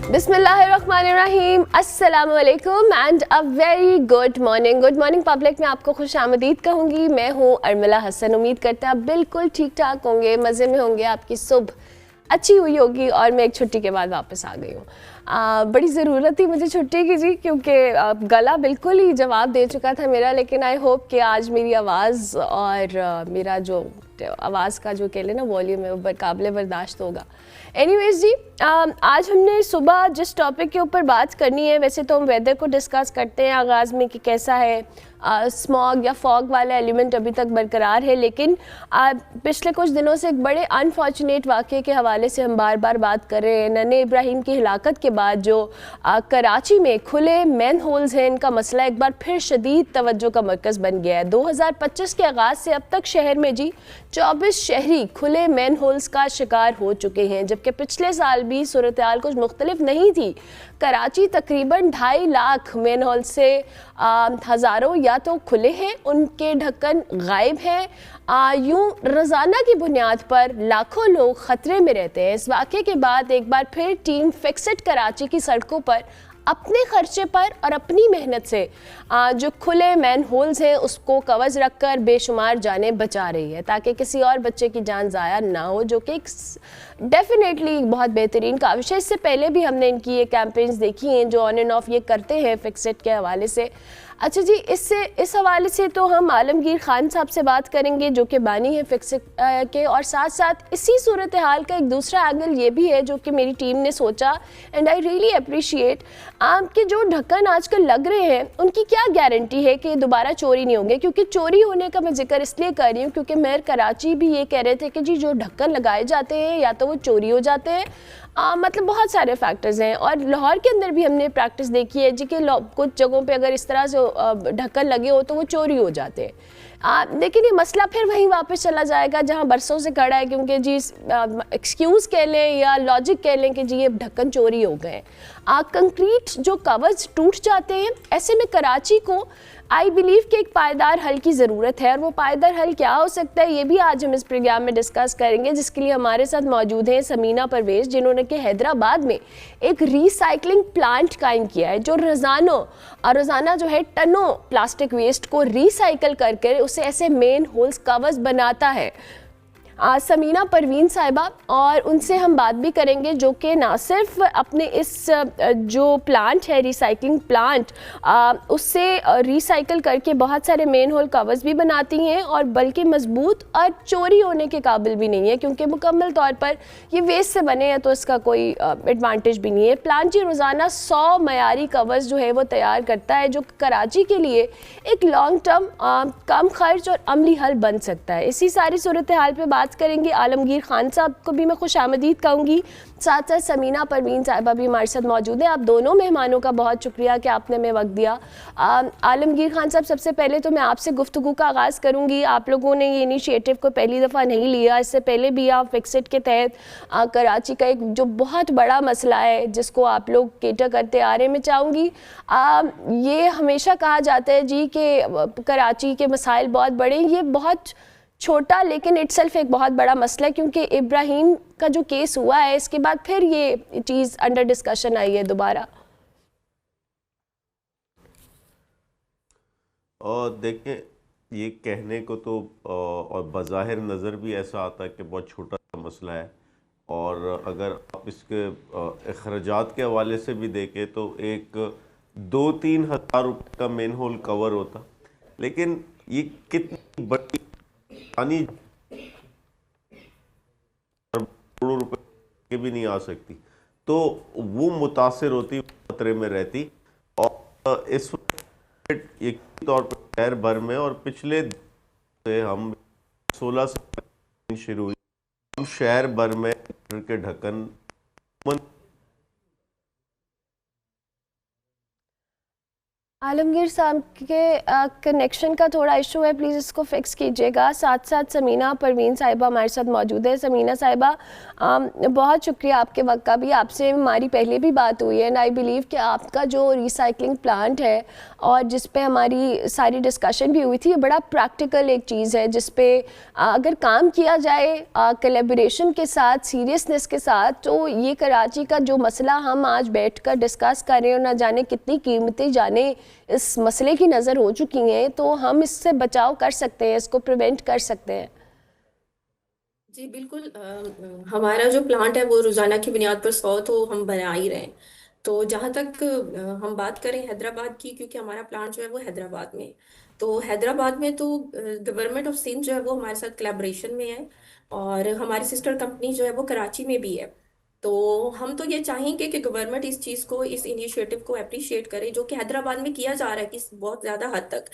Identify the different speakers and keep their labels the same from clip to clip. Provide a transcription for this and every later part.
Speaker 1: बिस्मिल्लाहिर्रहमानिर्रहीम, अस्सलाम वालेकुम and a very good morning. Good morning public में आपको खुश आमदीद कहूँगी। मैं हूँ अर्मिला हसन। उम्मीद करते हैं आप बिल्कुल ठीक ठाक होंगे, मज़े में होंगे, आपकी सुबह अच्छी हुई होगी। और मैं एक छुट्टी के बाद वापस आ गई हूँ। बड़ी ज़रूरत थी मुझे छुट्टी की जी, क्योंकि गला बिल्कुल ही जवाब दे चुका था मेरा। लेकिन आई होप कि आज मेरी आवाज़ और मेरा जो आवाज़ का जो कह लें ना वॉल्यूम है वो काबिल बर्दाश्त होगा। एनीवेज जी, आज हमने सुबह जिस टॉपिक के ऊपर बात करनी है, वैसे तो हम वेदर को डिस्कस करते हैं आगाज़ में कि कैसा है। स्मॉग या फॉग वाला एलिमेंट अभी तक बरकरार है, लेकिन पिछले कुछ दिनों से एक बड़े अनफॉर्चुनेट वाक़े के हवाले से हम बार बार बात कर रहे हैं। नन्हे इब्राहिम की हिलाकत के बाद जो कराची में खुले मैन होल्स हैं, इनका मसला एक बार फिर शदीद तवज्जो का मरकज़ बन गया है। 2025 के आगाज़ से अब तक शहर में जी 24 शहरी खुले मैन होल्स का शिकार हो चुके हैं, जबकि पिछले साल भी सूरत हाल कुछ मुख्तलिफ नहीं थी। कराची तकरीबन 2.5 लाख मैन होल से हज़ारों या तो खुले हैं, उनके ढक्कन गायब हैं। यूँ रोज़ाना की बुनियाद पर लाखों लोग ख़तरे में रहते हैं। इस वाक़े के बाद एक बार फिर टीम फिक्स इट कराची की सड़कों पर अपने खर्चे पर और अपनी मेहनत से जो खुले मैन होल्स हैं उसको कवच रख कर बेशुमार जानें बचा रही है, ताकि किसी और बच्चे की जान ज़ाया ना हो, जो कि डेफिनेटली बहुत बेहतरीन काविश है। इससे पहले भी हमने इनकी ये कैंपेन्स देखी हैं जो ऑन एंड ऑफ ये करते हैं फिक्स इट के हवाले से। अच्छा जी, इस हवाले से तो हम आलमगीर खान साहब से बात करेंगे जो कि बानी है फिक्स इट के, और साथ साथ इसी सूरत हाल का एक दूसरा एंगल ये भी है जो कि मेरी टीम ने सोचा एंड आई रियली अप्रिशिएट कि जो ढक्कन आजकल लग रहे हैं उनकी क्या गारंटी है कि दोबारा चोरी नहीं होंगे। क्योंकि चोरी होने का मैं जिक्र इसलिए कर रही हूँ क्योंकि मेयर कराची भी ये कह रहे थे कि जी जो ढक्कन लगाए जाते हैं या तो वो चोरी हो जाते हैं। मतलब बहुत सारे फैक्टर्स हैं, और लाहौर के अंदर भी हमने प्रैक्टिस देखी है जी कि कुछ जगहों पे अगर इस तरह से ढक्कन लगे हो तो वो चोरी हो जाते हैं। लेकिन ये मसला फिर वहीं वापस चला जाएगा जहां बरसों से खड़ा है, क्योंकि जी एक्सक्यूज़ कह लें या लॉजिक कह लें कि जी ये ढक्कन चोरी हो गए। कंक्रीट जो कवर्स टूट जाते हैं, ऐसे में कराची को आई बिलीव कि एक पायदार हल की ज़रूरत है। और वो पायदार हल क्या हो सकता है ये भी आज हम इस प्रोग्राम में डिस्कस करेंगे, जिसके लिए हमारे साथ मौजूद हैं समीना परवेज़, जिन्होंने कि हैदराबाद में एक रीसाइक्लिंग प्लांट कायम किया है जो रोज़ाना जो है टनों प्लास्टिक वेस्ट को रीसाइकिल करके उसे ऐसे मेन होल्स कवर्स बनाता है। समीना परवीन साहिबा, और उनसे हम बात भी करेंगे जो कि ना सिर्फ अपने इस जो प्लांट है रिसाइकलिंग प्लांट उससे रिसाइकिल करके बहुत सारे मेन होल कवर्स भी बनाती हैं, और बल्कि मजबूत और चोरी होने के काबिल भी नहीं है, क्योंकि मुकम्मल तौर पर ये वेस्ट से बने हैं तो इसका कोई एडवांटेज भी नहीं है। प्लांट जी रोज़ाना 100 मयारी कवर्स जो है वो तैयार करता है, जो कराची के लिए एक लॉन्ग टर्म कम खर्च और अमली हल बन सकता है। इसी सारी सूरत हाल पर बात करेंगे। आलमगीर खान साहब को भी मैं खुश आमदीद कहूँगी, साथ साथ समीना परवीन साहिबा भी हमारे साथ मौजूद है। आप दोनों मेहमानों का बहुत शुक्रिया कि आपने हमें वक्त दिया। आलमगीर खान साहब, सबसे पहले तो मैं आपसे गुफ्तगू का आगाज़ करूँगी। आप लोगों ने ये इनिशिएटिव को पहली दफ़ा नहीं लिया, इससे पहले भी आप फिक्स इट के तहत कराची का एक जो बहुत बड़ा मसला है जिसको आप लोग केटर करते आ रहे हैं। मैं चाहूँगी ये हमेशा कहा जाता है जी कि कराची के मसाइल बहुत बड़े, ये बहुत छोटा लेकिन इटसेल्फ एक बहुत बड़ा मसला है, क्योंकि इब्राहिम का जो केस हुआ है इसके बाद फिर ये चीज़ अंडर डिस्कशन आई है दोबारा।
Speaker 2: और देखें, ये कहने को तो और बज़ाहिर नज़र भी ऐसा आता है कि बहुत छोटा मसला है, और अगर आप इसके अखराजात के हवाले से भी देखें तो एक 2-3 हज़ार रुपये का मेन होल कवर होता, लेकिन ये कितनी बड़ी करोड़ों रुपए के भी नहीं आ सकती, तो वो मुतासिर होती, खतरे में रहती। और इस वक्त यकीनी तौर पर शहर भर में, और पिछले से हम 16 से शुरू हुई, हम शहर भर में के ढक्कन
Speaker 1: आलमगीर साहब के कनेक्शन का थोड़ा इशू है, प्लीज़ इसको फिक्स कीजिएगा। साथ साथ समीना परवीन साहिबा हमारे साथ मौजूद है। समीना साहिबा, बहुत शुक्रिया आपके वक्त का भी। आपसे हमारी पहले भी बात हुई है एंड आई बिलीव कि आपका जो रिसाइकलिंग प्लांट है और जिस पे हमारी सारी डिस्कशन भी हुई थी, ये बड़ा प्रैक्टिकल एक चीज़ है जिस पे अगर काम किया जाए कोलैबोरेशन के साथ, सीरियसनेस के साथ, तो ये कराची का जो मसला हम आज बैठकर डिस्कस कर रहे हैं, ना जाने कितनी कीमतें जाने इस मसले की नज़र हो चुकी हैं, तो हम इससे बचाव कर सकते हैं, इसको प्रिवेंट कर सकते हैं।
Speaker 3: जी बिल्कुल। हमारा जो प्लांट है वो रोजाना की बुनियाद पर 100 तो हम बना ही रहे हैं। तो जहाँ तक हम बात करें हैदराबाद की, क्योंकि हमारा प्लांट जो है वो हैदराबाद में है। तो हैदराबाद में तो गवर्नमेंट ऑफ सिंध जो है वो हमारे साथ कोलैबोरेशन में है, और हमारी सिस्टर कंपनी जो है वो कराची में भी है। तो हम तो ये चाहेंगे कि गवर्नमेंट इस चीज़ को, इस इनिशिएटिव को अप्रिशिएट करे जो कि हैदराबाद में किया जा रहा है कि बहुत ज़्यादा हद तक।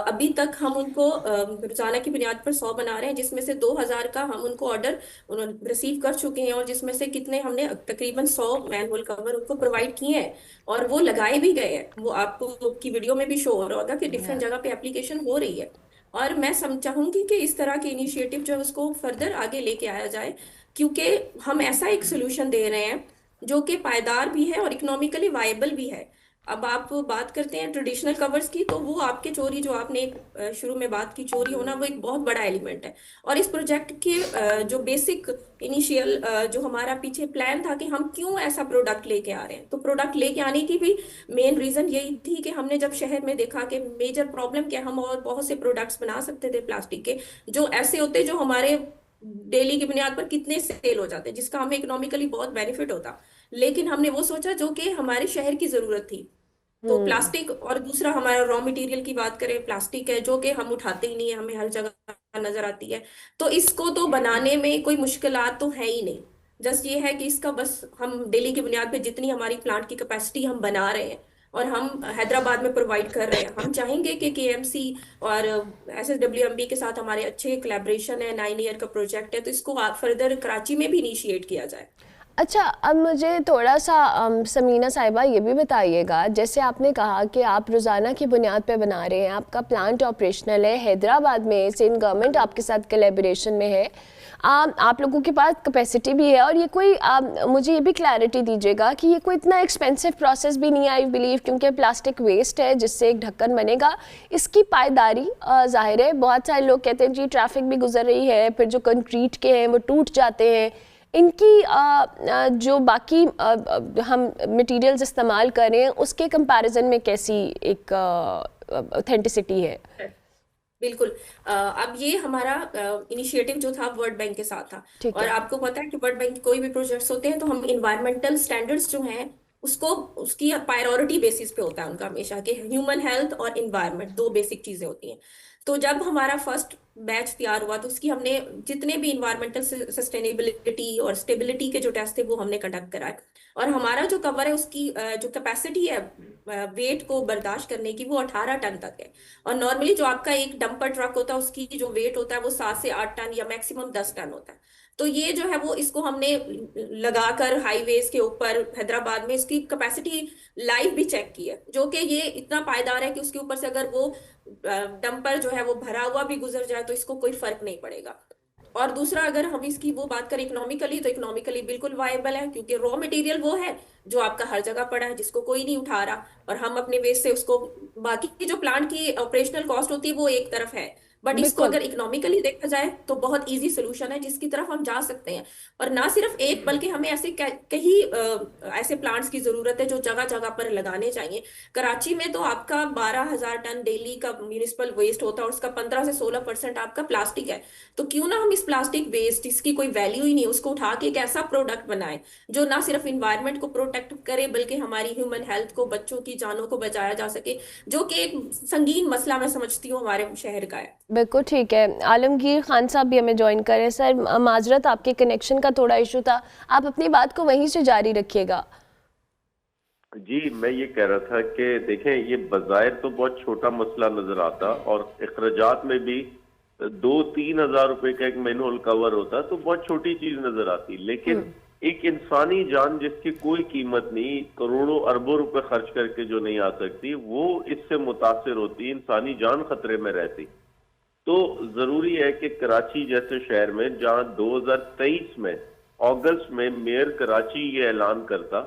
Speaker 3: अभी तक हम उनको रोजाना की बुनियाद पर 100 बना रहे हैं, जिसमें से 2000 का हम उनको ऑर्डर उन्होंने रिसीव कर चुके हैं, और जिसमें से कितने हमने तकरीबन 100 मैनुअल कवर उनको प्रोवाइड किए हैं, और वो लगाए भी गए हैं। वो आपको की वीडियो में भी शो हो रहा होगा कि डिफरेंट जगह पे एप्लीकेशन हो रही है। और मैं चाहूंगी कि इस तरह के इनिशिएटिव जो है उसको फर्दर आगे लेके आया जाए, क्योंकि हम ऐसा एक सोल्यूशन दे रहे हैं जो कि पायदार भी है और इकोनॉमिकली वायबल भी है। अब आप बात करते हैं ट्रेडिशनल कवर्स की, तो वो आपके चोरी जो आपने शुरू में बात की, चोरी होना वो एक बहुत बड़ा एलिमेंट है। और इस प्रोजेक्ट के जो बेसिक इनिशियल जो हमारा पीछे प्लान था कि हम क्यों ऐसा प्रोडक्ट लेके आ रहे हैं, तो प्रोडक्ट लेके आने की भी मेन रीजन यही थी कि हमने जब शहर में देखा कि मेजर प्रॉब्लम क्या, हम और बहुत से प्रोडक्ट्स बना सकते थे प्लास्टिक के, जो ऐसे होते जो हमारे डेली की बुनियाद पर कितने सेल हो जाते, जिसका हमें इकोनॉमिकली बहुत बेनिफिट होता। लेकिन हमने वो सोचा जो कि हमारे शहर की जरूरत थी। तो प्लास्टिक, और दूसरा हमारा रॉ मटेरियल की बात करें, प्लास्टिक है जो कि हम उठाते ही नहीं है, हमें हर जगह नजर आती है। तो इसको तो बनाने में कोई मुश्किलात तो है ही नहीं। जस्ट ये है कि इसका बस हम डेली की बुनियाद पे जितनी हमारी प्लांट की कैपेसिटी हम बना रहे हैं और हम हैदराबाद में प्रोवाइड कर रहे हैं। हम चाहेंगे कि केएमसी और एसएसडब्ल्यूएमबी के साथ हमारे अच्छे कोलैबोरेशन है, 9 ईयर का प्रोजेक्ट है, तो इसको फर्दर कराची में भी इनिशिएट किया जाए।
Speaker 1: अच्छा, अब मुझे थोड़ा सा समीना साहिबा ये भी बताइएगा, जैसे आपने कहा कि आप रोज़ाना की बुनियाद पे बना रहे हैं, आपका प्लांट ऑपरेशनल है हैदराबाद में, सिंध गवर्नमेंट आपके साथ कोलैबोरेशन में है, आप लोगों के पास कैपेसिटी भी है, और ये कोई मुझे ये भी क्लैरिटी दीजिएगा कि ये कोई इतना एक्सपेंसिव प्रोसेस भी नहीं है आई बिलीव, क्योंकि प्लास्टिक वेस्ट है जिससे एक ढक्कन बनेगा। इसकी पायदारी जाहिर है, बहुत सारे लोग कहते हैं जी ट्रैफिक भी गुजर रही है, फिर जो कंक्रीट के हैं वो टूट जाते हैं, इनकी जो बाकी हम मटेरियल्स इस्तेमाल कर रहे हैं उसके कंपैरिजन में कैसी एक ऑथेंटिसिटी है?
Speaker 3: बिल्कुल। अब ये हमारा इनिशिएटिव जो था वर्ल्ड बैंक के साथ था, और आपको पता है कि वर्ल्ड बैंक कोई भी प्रोजेक्ट्स होते हैं तो हम इन्वायरमेंटल स्टैंडर्ड्स जो हैं उसको, उसकी प्रायोरिटी बेसिस पे होता है उनका हमेशा, कि ह्यूमन हेल्थ और इन्वायरमेंट दो बेसिक चीजें होती हैं। तो जब हमारा फर्स्ट बैच तैयार हुआ तो उसकी हमने जितने भी इन्वायरमेंटल सस्टेनेबिलिटी और स्टेबिलिटी के जो टेस्ट थे वो हमने कंडक्ट कराए। और हमारा जो कवर है उसकी जो कैपेसिटी है वेट को बर्दाश्त करने की, वो 18 टन तक है। और नॉर्मली जो आपका एक डंपर ट्रक होता है उसकी जो वेट होता है वो 7 से 8 टन या मैक्सिमम 10 टन होता है। तो ये जो है वो इसको हमने लगाकर हाईवेज के ऊपर हैदराबाद में इसकी कैपेसिटी लाइव भी चेक की है, जो कि ये इतना पायदार है कि उसके ऊपर से अगर वो डंपर जो है वो भरा हुआ भी गुजर जाए तो इसको कोई फर्क नहीं पड़ेगा। और दूसरा, अगर हम इसकी वो बात करें इकोनॉमिकली, तो इकोनॉमिकली बिल्कुल वायबल है, क्योंकि रॉ मटेरियल वो है जो आपका हर जगह पड़ा है, जिसको कोई नहीं उठा रहा, और हम अपने वेस्ट से उसको, बाकी की जो प्लांट की ऑपरेशनल कॉस्ट होती है वो एक तरफ है, बट इसको अगर इकोनॉमिकली देखा जाए तो बहुत इजी सोल्यूशन है जिसकी तरफ हम जा सकते हैं। और ना सिर्फ एक, बल्कि हमें ऐसे कई ऐसे प्लांट्स की जरूरत है जो जगह जगह पर लगाने चाहिए। कराची में तो आपका 12,000 टन डेली का म्यूनिसिपल वेस्ट होता है और उसका 15 से 16% आपका प्लास्टिक है। तो क्यों ना हम इस प्लास्टिक वेस्ट, इसकी कोई वैल्यू ही नहीं, उसको उठा के एक ऐसा प्रोडक्ट बनाए जो ना सिर्फ इन्वायरमेंट को प्रोटेक्ट करे बल्कि हमारी ह्यूमन हेल्थ को, बच्चों की जानों को बचाया जा सके, जो कि एक संगीन मसला मैं समझती हूँ हमारे शहर का है।
Speaker 1: बिल्कुल ठीक है। आलमगीर खान साहब भी हमें ज्वाइन करें। सर माजरत, आपके कनेक्शन का थोड़ा इशू था, आप अपनी बात को वहीं से जारी रखिएगा।
Speaker 2: जी, मैं ये कह रहा था कि देखें, ये बज़ाहिर तो बहुत छोटा मसला नजर आता, और अखराजात में भी 2-3 हज़ार रुपए का एक मैनुअल कवर होता तो बहुत छोटी चीज नजर आती, लेकिन एक इंसानी जान जिसकी कोई कीमत नहीं, करोड़ों अरबों रुपए खर्च करके जो नहीं आ सकती, वो इससे मुतासिर होती, इंसानी जान खतरे में रहती। तो जरूरी है कि कराची जैसे शहर में, जहां 2023 में अगस्त में मेयर कराची ये ऐलान करता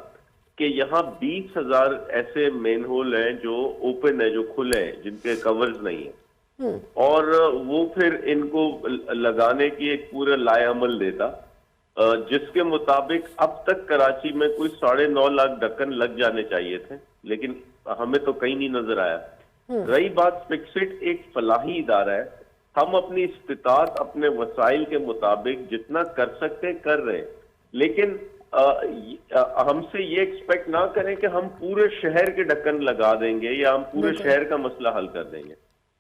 Speaker 2: कि यहाँ 20,000 ऐसे मेन होल हैं जो ओपन है, जो खुले हैं, जिनके कवर्स नहीं है, और वो फिर इनको लगाने की एक पूरा लाएअमल देता, जिसके मुताबिक अब तक कराची में कोई 9.5 लाख ढक्कन लग जाने चाहिए थे, लेकिन हमें तो कहीं नहीं नजर आया। रही बात फिक्सिट, एक फलाही इदारा है, हम अपनी इस्तिताअत, अपने वसाइल के मुताबिक जितना कर सकते कर रहे हैं, लेकिन हमसे ये एक्सपेक्ट ना करें कि हम पूरे शहर के ढक्कन लगा देंगे या हम पूरे शहर का मसला हल कर देंगे।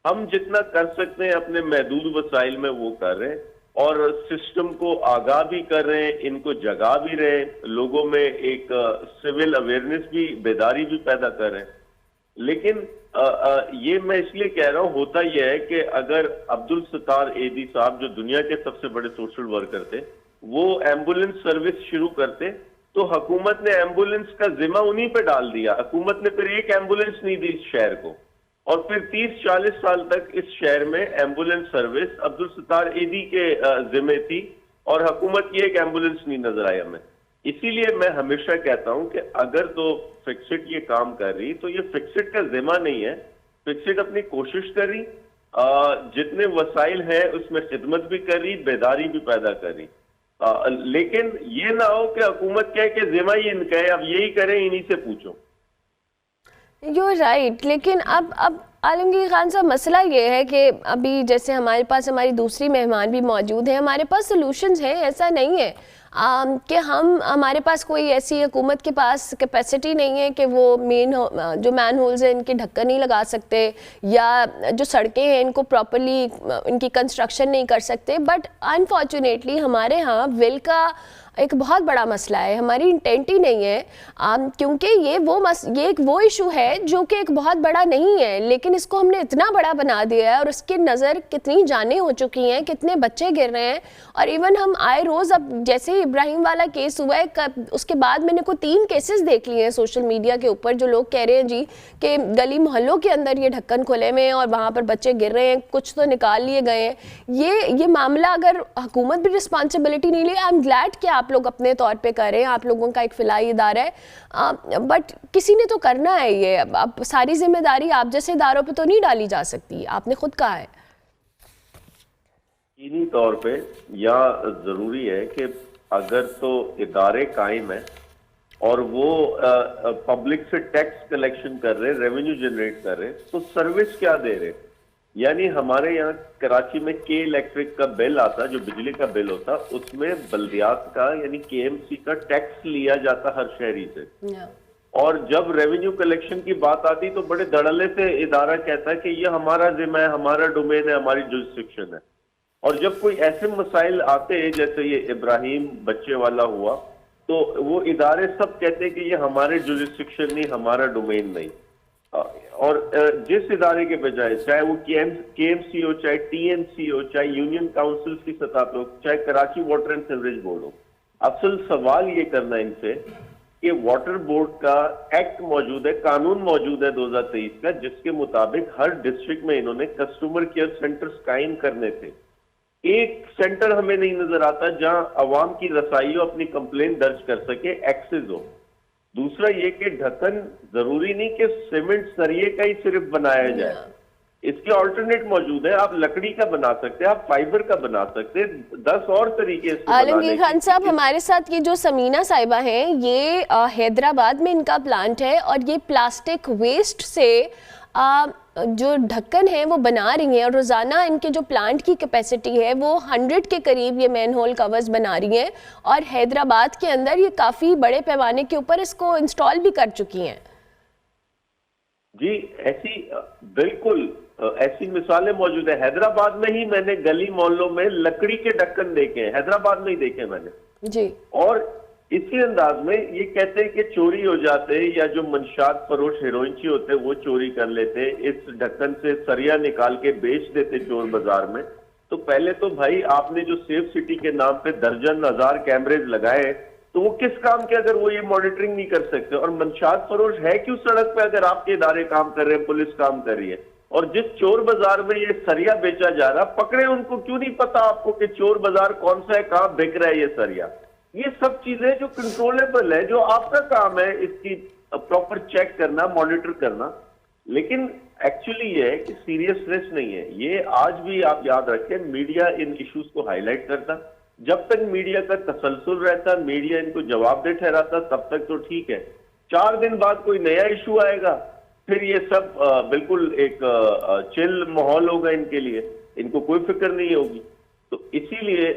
Speaker 2: हम जितना कर सकते हैं अपने महदूद वसाइल में वो कर रहे हैं, और सिस्टम को आगाह भी कर रहे हैं, इनको जगा भी रहे हैं, लोगों में एक सिविल अवेयरनेस भी, बेदारी भी पैदा कर रहे हैं। लेकिन ये मैं इसलिए कह रहा हूं, होता यह है कि अगर अब्दुल सत्तार एदी साहब, जो दुनिया के सबसे बड़े सोशल वर्कर थे, वो एम्बुलेंस सर्विस शुरू करते, तो हुकूमत ने एम्बुलेंस का जिम्मा उन्हीं पे डाल दिया। हुकूमत ने फिर एक एम्बुलेंस नहीं दी इस शहर को, और फिर 30-40 साल तक इस शहर में एम्बुलेंस सर्विस अब्दुल सत्तार एदी के जिम्मे थी, और हुकूमत की एक एम्बुलेंस नहीं नजर आई हमें। इसीलिए मैं हमेशा कहता हूं कि अगर तो फिक्सिट ये काम कर रही, तो ये फिक्सिट का जिम्मा नहीं है। फिक्सिट अपनी कोशिश कर रही, जितने वसाइल हैं उसमें खिदमत भी कर रही, बेदारी भी पैदा कर रही, लेकिन ये ना हो कि हुकूमत कहे कि जिम्मा ही इनका है, अब यही करें, इन्हीं से पूछो।
Speaker 1: यू राइट, लेकिन अब आलमगीर खान साहब, मसला ये है कि अभी जैसे हमारे पास हमारी दूसरी मेहमान भी मौजूद हैं, हमारे पास सॉल्यूशंस हैं, ऐसा नहीं है कि हमारे पास कोई ऐसी हुकूमत के पास कैपेसिटी नहीं है कि वो जो मैन होल्स हैं इनके ढक्कन नहीं लगा सकते, या जो सड़कें हैं इनको प्रॉपरली इनकी कंस्ट्रक्शन नहीं कर सकते। बट अनफॉर्चुनेटली हमारे यहाँ विल का एक बहुत बड़ा मसला है, हमारी इंटेंट ही नहीं है, क्योंकि ये एक वो इशू है जो कि एक बहुत बड़ा नहीं है, लेकिन इसको हमने इतना बड़ा बना दिया है, और उसके नज़र कितनी जानें हो चुकी हैं, कितने बच्चे गिर रहे हैं। और इवन हम आए रोज़, अब जैसे ही इब्राहिम वाला केस हुआ है, उसके बाद मैंने कोई 3 केसेस देख लिए हैं सोशल मीडिया के ऊपर, जो लोग कह रहे हैं जी कि गली मोहल्लों के अंदर ये ढक्कन खुले में और वहाँ पर बच्चे गिर रहे हैं, कुछ तो निकाल लिए गए हैं। ये मामला अगर हुकूमत भी रिस्पॉन्सिबिलिटी नहीं ले, आई एम ग्लैड कि आप लोग अपने तौर पे कर रहे हैं, आप लोगों का एक फिलाई इदारा है, बट किसी ने तो करना है ये। अब सारी जिम्मेदारी आप जैसे इदारों पे तो नहीं डाली जा सकती, आपने खुद कहा है।
Speaker 2: इन्हीं तौर पे या जरूरी है कि अगर तो इदारे कायम है और वो पब्लिक से टैक्स कलेक्शन कर रहे, रेवेन्यू जनरेट कर रहे, तो सर्विस क्या दे रहे? यानी हमारे यहाँ कराची में के इलेक्ट्रिक का बिल आता, जो बिजली का बिल होता, उसमें बल्दियात का यानी केएमसी का टैक्स लिया जाता हर शहरी से, और जब रेवेन्यू कलेक्शन की बात आती तो बड़े धड़ल्ले से इदारा कहता है कि ये हमारा जिम्मा है, हमारा डोमेन है, हमारी जुरिस्डिक्शन है। और जब कोई ऐसे मसाइल आते हैं जैसे ये इब्राहिम बच्चे वाला हुआ, तो वो इदारे सब कहते हैं कि ये हमारे जुरिस्डिक्शन नहीं, हमारा डोमेन नहीं। और जिस इदारे के बजाय, चाहे वो केएमसी हो, चाहे टीएनसी हो, चाहे यूनियन काउंसिल की सतह पे हो, चाहे Karachi water and sewerage board हो, असल सवाल ये करना इनसे कि वाटर बोर्ड का एक्ट मौजूद है, कानून मौजूद है 2023 का, जिसके मुताबिक हर डिस्ट्रिक्ट में इन्होंने कस्टमर केयर सेंटर्स कायम करने थे। एक सेंटर हमें नहीं नजर आता जहां अवाम की रसाई हो, अपनी कंप्लेंट दर्ज कर सके, एक्सेस हो। दूसरा ये कि ढक्कन जरूरी नहीं कि सीमेंट सरिये का ही सिर्फ बनाया जाए, इसके ऑल्टरनेट मौजूद है। आप लकड़ी का बना सकते हैं, आप फाइबर का बना सकते हैं, 10 और तरीके से।
Speaker 1: आलमगीर खान साहब, हमारे साथ ये जो समीना साहिबा हैं, ये हैदराबाद में इनका प्लांट है, और ये प्लास्टिक वेस्ट से जो ढक्कन है वो बना रही हैं, और रोज़ाना इनके जो प्लांट की कैपेसिटी है वो 100 के करीब ये मैन होल कवर्स बना रही हैं, और हैदराबाद के अंदर ये काफ़ी बड़े पैमाने के ऊपर इसको इंस्टॉल भी कर चुकी हैं।
Speaker 2: जी, ऐसी बिल्कुल ऐसी मिसालें मौजूद है। हैदराबाद में ही मैंने गली मोहल्लों में लकड़ी के ढक्कन देखे हैं, हैदराबाद में ही देखे मैंने जी। और इसी अंदाज में ये कहते हैं कि चोरी हो जाते, या जो मंशात फरोश हेरोइनची होते वो चोरी कर लेते, इस ढक्कन से सरिया निकाल के बेच देते चोर बाजार में। तो पहले तो भाई आपने जो सेफ सिटी के नाम पे दर्जन हजार कैमरेज लगाए, तो वो किस काम के अगर वो ये मॉनिटरिंग नहीं कर सकते? और मंशात फरोश है क्यों सड़क पे अगर आपके इदारे काम कर रहे हैं, पुलिस काम कर रही है? और जिस चोर बाजार में ये सरिया बेचा जा रहा, पकड़े उनको क्यों नहीं पता आपको कि चोर बाजार कौन सा है, कहाँ बिक रहा है ये सरिया? ये सब चीजें जो कंट्रोलेबल है, जो आपका काम है इसकी प्रॉपर चेक करना, मॉनिटर करना। लेकिन एक्चुअली ये है कि सीरियसनेस नहीं है। ये आज भी आप याद रखें, मीडिया इन इश्यूज को हाईलाइट करता, जब तक मीडिया का तसलसल रहता, मीडिया इनको जवाबदेह ठहराता, तब तक तो ठीक है। 4 दिन बाद कोई नया इशू आएगा, फिर ये सब बिल्कुल एक चिल माहौल होगा इनके लिए, इनको कोई फिक्र नहीं होगी। तो इसीलिए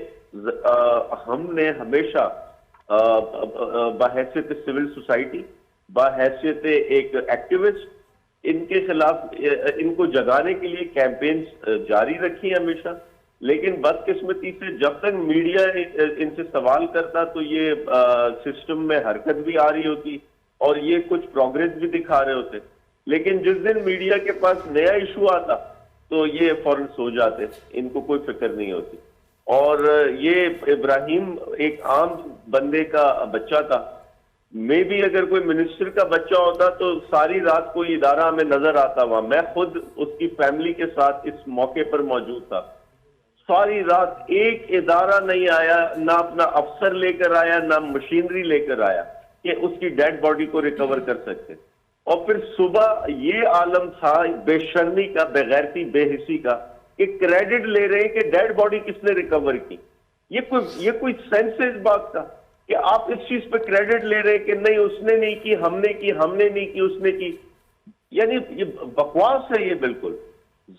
Speaker 2: हमने हमेशा बहैसियत सिविल सोसाइटी, बहैसियत एक एक्टिविस्ट, इनके खिलाफ, इनको जगाने के लिए कैंपेन्स जारी रखी है हमेशा। लेकिन बदकिस्मती से जब तक मीडिया इनसे सवाल करता तो ये सिस्टम में हरकत भी आ रही होती और ये कुछ प्रोग्रेस भी दिखा रहे होते। लेकिन जिस दिन मीडिया के पास नया इशू आता तो ये फौरन सो जाते, इनको कोई फिक्र नहीं होती। और ये इब्राहिम एक आम बंदे का बच्चा था, मे भी अगर कोई मिनिस्टर का बच्चा होता तो सारी रात कोई इदारा हमें नजर आता वहां। मैं खुद उसकी फैमिली के साथ इस मौके पर मौजूद था। सारी रात एक इदारा नहीं आया, ना अपना अफसर लेकर आया, ना मशीनरी लेकर आया कि उसकी डेड बॉडी को रिकवर कर सकते। और फिर सुबह ये आलम था बेशर्मी का, बेगैरती, बेहिसी का, कि क्रेडिट ले रहे हैं कि डेड बॉडी किसने रिकवर की। ये कोई सेंस है इस बात का कि आप इस चीज पे क्रेडिट ले रहे हैं कि नहीं उसने नहीं की, हमने की, हमने नहीं की, उसने की। यानी ये बकवास है ये बिल्कुल।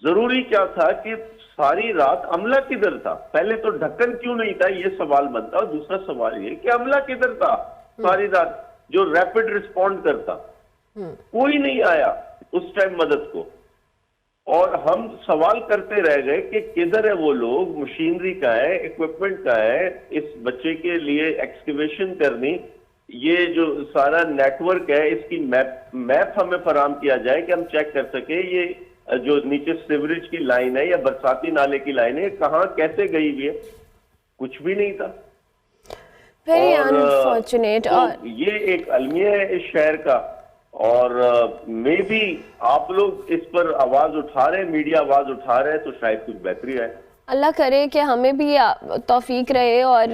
Speaker 2: जरूरी क्या था कि सारी रात अमला किधर था? पहले तो ढक्कन क्यों नहीं था, ये सवाल बनता। और दूसरा सवाल ये कि अमला किधर था सारी रात, जो रैपिड रिस्पॉन्ड करता? कोई नहीं आया उस टाइम मदद को। और हम सवाल करते रह गए कि किधर है वो लोग, मशीनरी का है, इक्विपमेंट का है, इस बच्चे के लिए एक्सकवेशन करनी, ये जो सारा नेटवर्क है इसकी मैप हमें फराम किया जाए कि हम चेक कर सके ये जो नीचे सीवरेज की लाइन है या बरसाती नाले की लाइन है कहाँ कैसे गई हुई है। कुछ भी नहीं था।
Speaker 1: Very unfortunate.
Speaker 2: तो
Speaker 1: और
Speaker 2: ये एक अलमिया है इस शहर का। और मे बी आप लोग इस पर आवाज उठा रहे हैं, मीडिया आवाज उठा रहे हैं, तो शायद कुछ बेहतरी आए।
Speaker 1: अल्लाह करे कि हमें भी तौफीक रहे और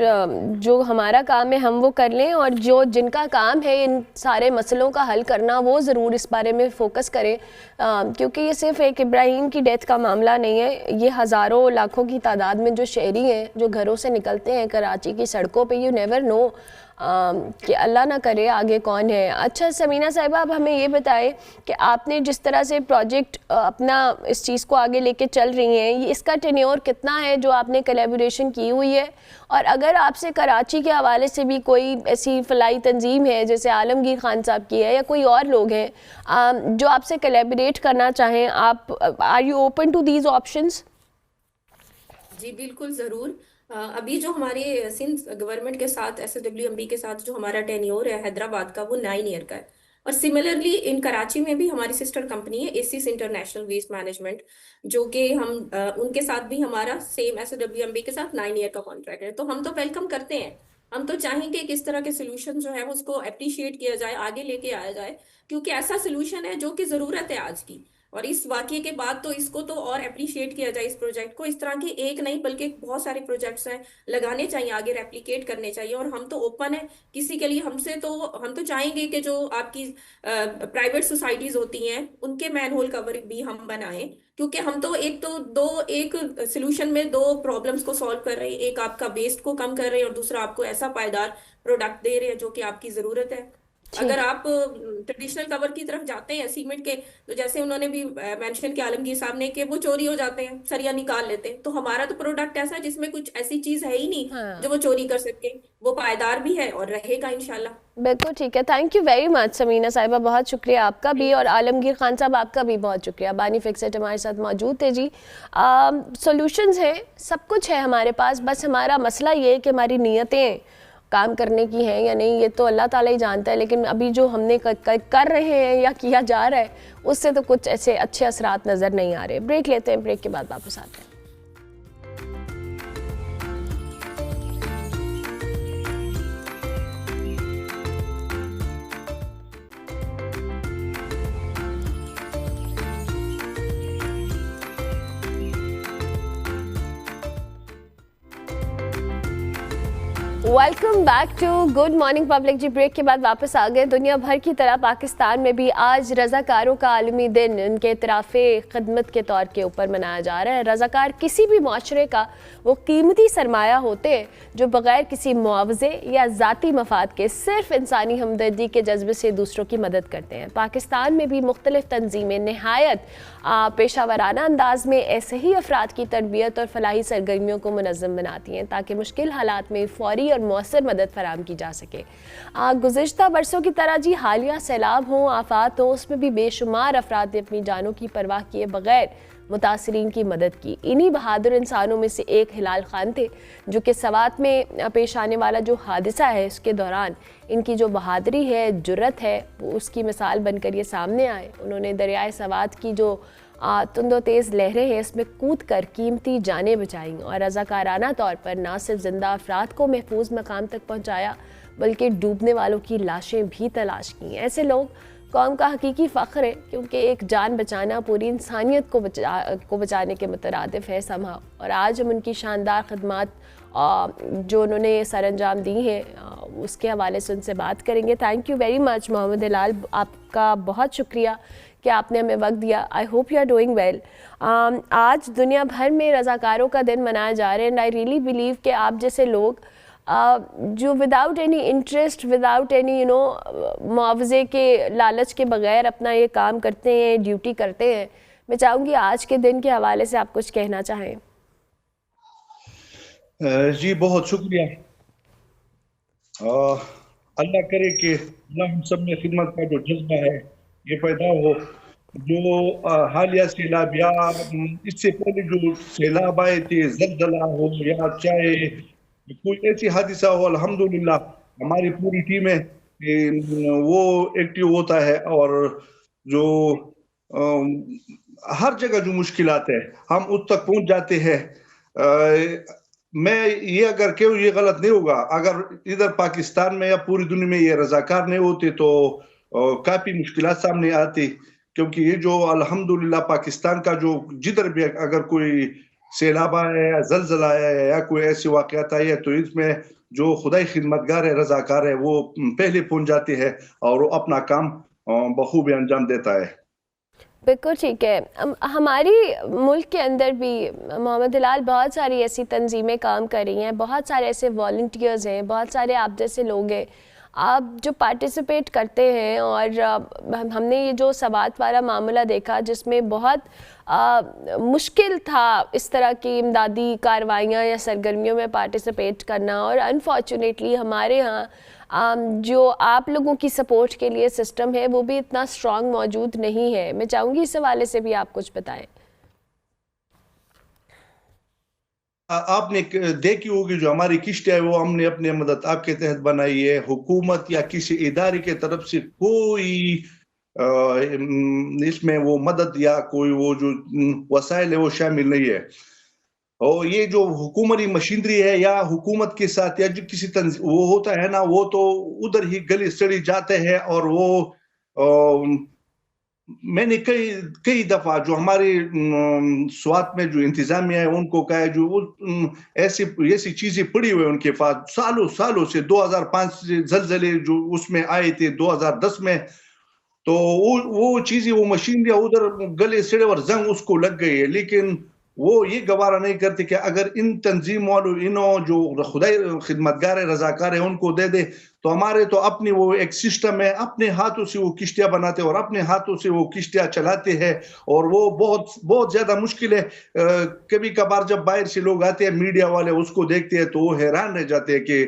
Speaker 1: जो हमारा काम है हम वो कर लें, और जो जिनका काम है इन सारे मसलों का हल करना वो ज़रूर इस बारे में फ़ोकस करें, क्योंकि ये सिर्फ एक इब्राहिम की डेथ का मामला नहीं है। ये हज़ारों लाखों की तादाद में जो शहरी हैं जो घरों से निकलते हैं कराची की सड़कों पे, यू नेवर नो कि अल्लाह ना करे आगे कौन है। अच्छा समीना साहिबा, अब हमें ये बताएं कि आपने जिस तरह से प्रोजेक्ट अपना इस चीज़ को आगे लेके चल रही हैं, ये इसका टेन्योर कितना है जो आपने कोलैबोरेशन की हुई है? और अगर आपसे कराची के हवाले से भी कोई ऐसी फलाई तंजीम है जैसे आलमगीर खान साहब की है या कोई और लोग हैं जो आपसे कोलैबोरेट करना चाहें, आप are you open to these options?
Speaker 3: जी बिल्कुल ज़रूर। अभी जो हमारे सिंध गवर्नमेंट के साथ SWMB के साथ जो हमारा टेन्योर है हैदराबाद का, वो 9 ईयर का है। और सिमिलरली इन कराची में भी हमारी सिस्टर कंपनी है एसिस इंटरनेशनल वेस्ट मैनेजमेंट, जो कि हम उनके साथ भी हमारा सेम SWMB के साथ 9 ईयर का कॉन्ट्रैक्ट है। तो हम तो वेलकम करते हैं, हम तो चाहेंगे कि इस तरह के सोल्यूशन जो है उसको अप्रिशिएट किया जाए, आगे लेके आया जाए, क्योंकि ऐसा सोल्यूशन है जो कि ज़रूरत है आज की। और इस वाकये के बाद तो इसको तो और अप्रिशिएट किया जाए, इस प्रोजेक्ट को। इस तरह के एक नहीं बल्कि बहुत सारे प्रोजेक्ट्स हैं, लगाने चाहिए, आगे रेप्लिकेट करने चाहिए। और हम तो ओपन है किसी के लिए, हम तो चाहेंगे कि जो आपकी प्राइवेट सोसाइटीज होती हैं उनके मैनहोल कवर भी हम बनाएं, क्योंकि हम तो एक सोल्यूशन में 2 प्रॉब्लम्स को सॉल्व कर रहे हैं। एक आपका वेस्ट को कम कर रहे हैं और दूसरा आपको ऐसा पायदार प्रोडक्ट दे रहे हैं जो कि आपकी ज़रूरत है। अगर आप ट्रेडिशनल कवर की तरफ जाते हैं सीमेंट के, तो जैसे उन्होंने भी मेंशन किया आलमगीर साहब ने कि वो चोरी हो जाते हैं, सरिया निकाल लेते हैं। तो हमारा तो प्रोडक्ट ऐसा है जिसमें कुछ ऐसी चीज है ही नहीं जो वो चोरी कर सके, वो पायदार भी है और रहेगा इंशाल्लाह।
Speaker 1: बिल्कुल ठीक है। Thank you very much Samina sahiba, बहुत शुक्रिया आपका भी, और आलमगीर खान साहब आपका भी बहुत शुक्रिया। बानी फिक्सेट हमारे साथ मौजूद थे जी। सॉल्यूशंस हैं, सब कुछ है हमारे पास, बस हमारा मसला ये है कि हमारी नीयतें काम करने की हैं या नहीं, ये तो अल्लाह ताला ही जानता है। लेकिन अभी जो हमने कर रहे हैं या किया जा रहा है उससे तो कुछ ऐसे अच्छे असरात नज़र नहीं आ रहे। ब्रेक लेते हैं, ब्रेक के बाद वापस आते हैं। Welcome back to good morning public. जी ब्रेक के बाद वापस आ गए। दुनिया भर की तरह पाकिस्तान में भी आज रज़ाकारों का आलमी दिन उनके इतराफ़े खिदमत के तौर के ऊपर मनाया जा रहा है। रज़ाकार किसी भी माशरे का वो कीमती सरमाया होते हैं जो बग़ैर किसी मुआवजे या ज़ाती मफाद के सिर्फ इंसानी हमदर्दी के जज्बे से दूसरों की मदद करते हैं। पाकिस्तान में भी मुख्तलिफ तंजीमें नहायत पेशावराना अंदाज में ऐसे ही अफराद की तरबियत और फलाही सरगर्मियों को मुनज़्ज़म बनाती हैं ताकि मुश्किल हालात में फ़ौरी और मौसर मदद फराम की जा सके। गुज़िश्ता बरसों की तरह जी हालिया सैलाब हों, आफात हों, उसमें भी बेशुमार अफराद ने अपनी जानों की परवाह किए बगैर मुतासरीन की मदद की। इन्हीं बहादुर इंसानों में से एक हिलाल खान थे जो कि सवात में पेश आने वाला जो हादिसा है उसके दौरान इनकी जो बहादुरी है, जुर्रत है, वो उसकी मिसाल बनकर ये सामने आए। उन्होंने दरियाए सवात की जो तुंदो तेज़ लहरें हैं इसमें कूद कर कीमती जानें बचाईं और रज़ाकाराना तौर पर ना सिर्फ ज़िंदा अफराद को महफूज मकाम तक पहुँचाया बल्कि डूबने वालों की लाशें भी तलाश की। ऐसे लोग कौम का हकीकी फ़ख्र है क्योंकि एक जान बचाना पूरी इंसानियत को बचाने के मुतरादिफ है समहा। और आज हम उनकी शानदार खदमात जो उन्होंने सर अंजाम दी हैं उसके हवाले से उनसे बात करेंगे। Thank you very much Mohammad Hilal, आपका बहुत शुक्रिया कि आपने हमें वक्त दिया। I hope you are doing well. आज दुनिया भर में रज़ाकारों का दिन मनाया जा रहा है एंड आई रियली बिलीव कि आप जैसे लोग जो without any interest, without any मुआवजे के लालच के बगैर अपना ये काम करते हैं, ड्यूटी करते हैं। मैं चाहूँगी आज के दिन के हवाले से आप कुछ कहना चाहें।
Speaker 4: जी बहुत शुक्रिया। अल्लाह करे कि अल्लाह हम सब में खिदमत का जो जज्बा है ये पैदा हो। जो हालिया सैलाब या इससे पहले जो सैलाब आए थे, जलजला हो या चाहे कोई ऐसी हादिसा हो, अल्हम्दुलिल्लाह हमारी पूरी टीम है वो एक्टिव होता है और जो हर जगह जो मुश्किलात है हम उस तक पहुंच जाते हैं। मैं ये अगर क्यों ये गलत नहीं होगा, अगर इधर पाकिस्तान में या पूरी दुनिया में ये रज़ाकार नहीं होते तो काफी मुश्किलात सामने आती, क्योंकि ये जो अल्हम्दुलिल्लाह पाकिस्तान का जो जिधर भी अगर कोई सैलाब आया या जलजला आया या कोई ऐसी वाक़यात आई है तो इसमें जो खुदाई खिदमतगार है, रज़ाकार है, वो पहले पहुंच जाते हैं और वो अपना काम बखूबी अंजाम देता है।
Speaker 1: बिल्कुल ठीक है। हमारी मुल्क के अंदर भी मोहम्मद हिलाल बहुत सारी ऐसी तंजीमें काम कर रही हैं, बहुत सारे ऐसे वॉलंटियर्स हैं, बहुत सारे आप जैसे लोग हैं आप जो पार्टिसिपेट करते हैं। और हमने ये जो सवात वाला मामला देखा जिसमें बहुत मुश्किल था इस तरह की इमदादी कार्रवाइयाँ या सरगर्मियों में पार्टिसिपेट करना, और अनफॉर्चुनेटली हमारे यहाँ जो आप लोगों की सपोर्ट के लिए सिस्टम है वो भी इतना स्ट्रॉन्ग मौजूद नहीं है। मैं चाहूँगी इस हवाले से भी आप कुछ बताएं।
Speaker 4: आपने देखी होगी जो हमारी किश्त है वो हमने अपने मदद आपके तहत बनाई है। हुकूमत या किसी इदारे के तरफ से कोई इसमें वो मदद या कोई वो जो वसाइल है वो शामिल नहीं है। और ये जो हुकूमती मशीनरी है या हुकूमत के साथ या जो किसी वो होता है ना, वो तो उधर ही गली सड़ी जाते हैं। और वो मैंने कई दफा जो हमारे स्वात में जो इंतजामिया है उनको कहा है, जो ऐसी चीजें पड़ी हुई उनके पास सालों से 2005 से जलजले जो उसमें आए थे 2010 में, तो वो चीजें वो मशीनरी उधर गले सड़े और जंग उसको लग गई है। लेकिन वो ये गवारा नहीं करते कि अगर इन तंजीम वालों इन्हों जो खुदाई खिदमतगार है, रज़ाकार है, उनको दे दे तो हमारे तो अपनी वो एक सिस्टम है, अपने हाथों से वो किश्तियां बनाते हैं और अपने हाथों से वो किश्तियां चलाते हैं। और वो बहुत बहुत ज्यादा मुश्किल है। कभी कभार जब बाहर से लोग आते हैं, मीडिया वाले उसको देखते हैं तो वो हैरान रह जाते हैं कि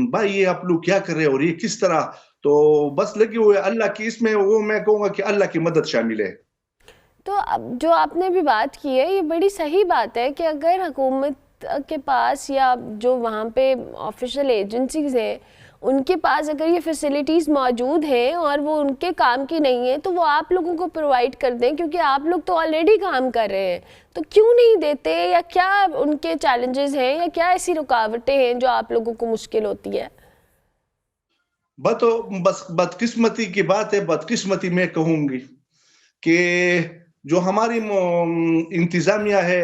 Speaker 4: भाई ये आप लोग क्या कर रहे हैं और ये किस तरह। तो बस लगी हुई अल्लाह की, इसमें वो मैं कहूँगा कि अल्लाह की मदद शामिल है।
Speaker 1: तो अब जो आपने भी बात की है ये बड़ी सही बात है कि अगर हुकूमत के पास या जो वहाँ पे ऑफिशियल एजेंसीज हैं उनके पास अगर ये फैसिलिटीज़ मौजूद हैं और वो उनके काम की नहीं है तो वो आप लोगों को प्रोवाइड कर दें, क्योंकि आप लोग तो ऑलरेडी काम कर रहे हैं। तो क्यों नहीं देते, या क्या उनके चैलेंजेस हैं या क्या ऐसी रुकावटें हैं जो आप लोगों को मुश्किल होती है?
Speaker 4: बस बदकिस्मती की बात है। बदकिस्मती मैं कहूँगी कि जो हमारी इंतजामिया है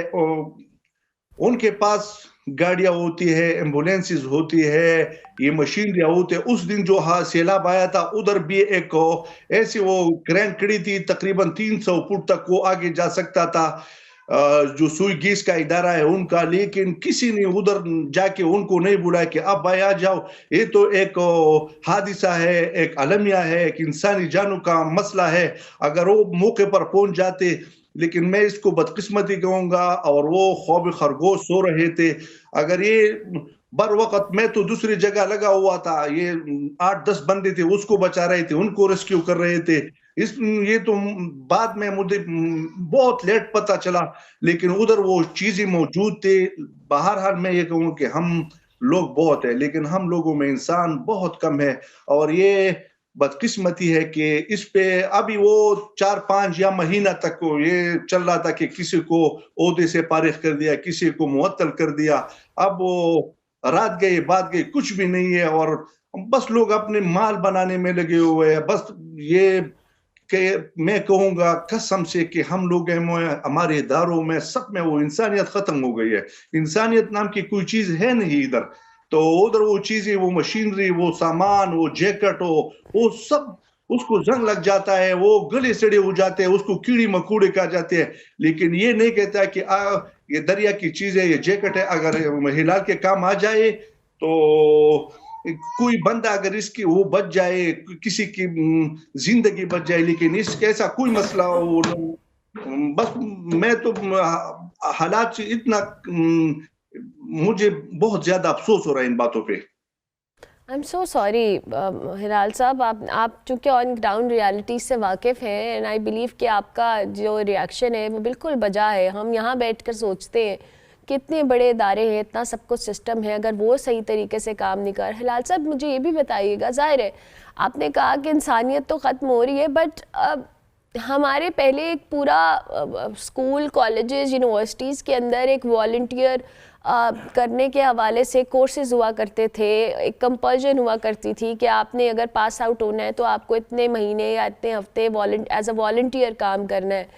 Speaker 4: उनके पास गाड़ियां होती है, एम्बुलेंसेस होती है, ये मशीनरियां होती है। उस दिन जो सैलाब आया था उधर भी एक ऐसी वो क्रैन खड़ी थी, तकरीबन 300 फुट तक वो आगे जा सकता था, जो सुई गैस का इदारा है उनका, लेकिन किसी ने उधर जाके उनको नहीं बुलाया कि अब भाई आ जाओ। ये तो एक हादिसा है, एक अलमिया है, एक इंसानी जानों का मसला है। अगर वो मौके पर पहुंच जाते, लेकिन मैं इसको बदकिस्मती कहूंगा, और वो ख्वाब खरगोश सो रहे थे। अगर ये बर वक्त, मैं तो दूसरी जगह लगा हुआ था, ये 8-10 बंदे थे, उसको बचा रहे थे, उनको रेस्क्यू कर रहे थे। ये तो बाद में मुझे बहुत लेट पता चला, लेकिन उधर वो चीजें मौजूद थे। बहरहाल मैं ये कहूँ कि हम लोग बहुत है, लेकिन हम लोगों में इंसान बहुत कम है। और ये बदकिस्मती है कि इस पे अभी वो 4-5 या महीना तक को ये चल रहा था कि किसी को ओहदे से फारिग कर दिया, किसी को मुअत्तल कर दिया। अब वो रात गई बात गई, कुछ भी नहीं है, और बस लोग अपने माल बनाने में लगे हुए हैं। बस ये कि मैं कहूंगा कसम से कि हम लोग हमारे इदारों में सब में वो इंसानियत खत्म हो गई है। इंसानियत नाम की कोई चीज है नहीं इधर। तो उधर वो चीजें, वो मशीनरी, वो सामान, वो जैकेट, वो सब उसको जंग लग जाता है, वो गले सड़े हो जाते हैं, उसको कीड़ी मकोड़े खा जाते हैं। लेकिन ये नहीं कहता कि ये दरिया की चीज है, ये जैकेट है, अगर हिलाल के काम आ जाए तो कोई बंदा अगर इसकी वो बच जाए, किसी की जिंदगी बच जाए। लेकिन इसके ऐसा कोई मसला हो, बस मैं तो हालात से इतना मुझे बहुत ज्यादा अफसोस हो रहा है इन बातों पे।
Speaker 1: आई एम सो सॉरी हिलाल साहब, आप चूँकि ऑन ग्राउंड रियलिटी से वाकिफ़ हैं, एंड आई बिलीव कि आपका जो रिएक्शन है वो बिल्कुल बजा है। हम यहाँ बैठकर सोचते हैं कि इतने बड़े इदारे हैं, इतना सब कुछ सिस्टम है, अगर वो सही तरीके से काम नहीं कर। हिलाल साहब मुझे ये भी बताइएगा, ज़ाहिर है आपने कहा कि इंसानियत तो ख़त्म हो रही है, बट हमारे पहले एक पूरा स्कूल, कॉलेजेस, यूनिवर्सिटीज़ के अंदर एक वॉल्टियर करने के हवाले से कोर्सेज हुआ करते थे, एक कंपल्जन हुआ करती थी कि आपने अगर पास आउट होना है तो आपको इतने महीने या इतने हफ्ते एज अ वॉल्टियर काम करना है।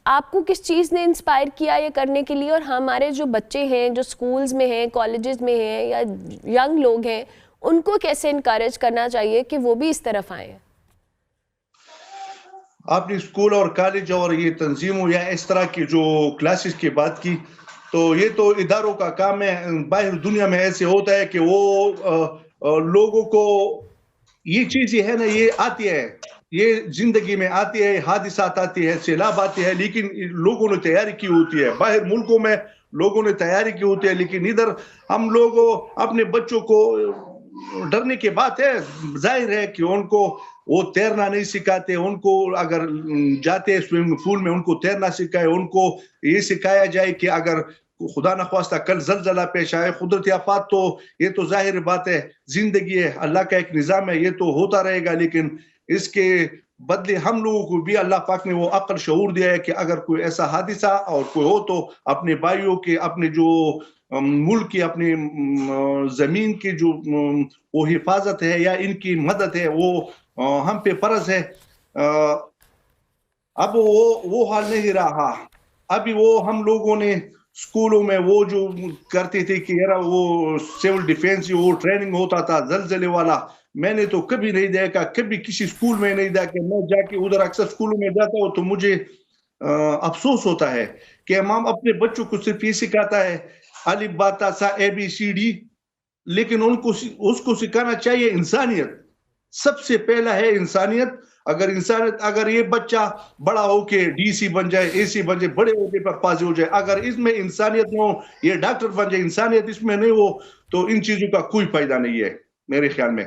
Speaker 1: आपको किस चीज़ ने इंस्पायर किया ये करने के लिए, और हमारे जो बच्चे हैं जो स्कूल्स में हैं, कॉलेजेस में हैं, या यंग लोग हैं, उनको कैसे इनकरेज करना चाहिए कि वो भी इस तरफ आए?
Speaker 4: आपने स्कूल और कॉलेज और ये तंजीमों या इस तरह की जो क्लासेस की बात की, तो ये तो इदारों का काम है। बाहर दुनिया में ऐसे होता है कि वो लोगों को ये चीजें है ना, ये आती है, ये जिंदगी में आती है, हादिसात आती है, सैलाब आती है, लेकिन लोगों ने तैयारी की होती है। बाहर मुल्कों में लोगों ने तैयारी की होती है, लेकिन इधर हम लोग अपने बच्चों को डरने की बात है। जाहिर है कि उनको वो तैरना नहीं सिखाते, उनको अगर जाते हैं स्विमिंग पूल में उनको तैरना सिखाए, उनको ये सिखाया जाए कि अगर खुदा न ख्वास्ता कल जलजला पेश आए, कुदरती आफात, तो ये तो जाहिर बात है, जिंदगी है, अल्लाह का एक निज़ाम है, ये तो होता रहेगा। लेकिन इसके बदले हम लोगों को भी अल्लाह पाक ने वो अक्ल शऊर दिया है कि अगर कोई ऐसा हादिसा और कोई हो तो अपने भाइयों के, अपने जो मुल्क की, अपनी जमीन की जो वो हिफाजत है या इनकी मदद है, वो हम पे फर्ज है। अब वो हाल नहीं रहा। अभी वो हम लोगों ने स्कूलों में वो जो करते थे कि यार वो सिविल डिफेंस वो ट्रेनिंग होता था जलजले वाला, मैंने तो कभी नहीं देखा, कभी किसी स्कूल में नहीं देखा। मैं जाके उधर अक्सर स्कूलों में जाता हूँ तो मुझे अफसोस होता है कि हम अपने बच्चों को सिर्फ ये सिखाता है अलिफ बा ता सा ABCD, लेकिन उनको उसको सिखाना चाहिए इंसानियत। सबसे पहला है इंसानियत। अगर ये बच्चा बड़ा होके DC बन जाए, AC बन जाए, बड़े होके पर पाजी हो जाए, अगर इसमें इंसानियत न हो, ये डॉक्टर बन जाए, इंसानियत इसमें नहीं हो, तो इन चीजों का कोई फायदा नहीं है मेरे ख्याल में।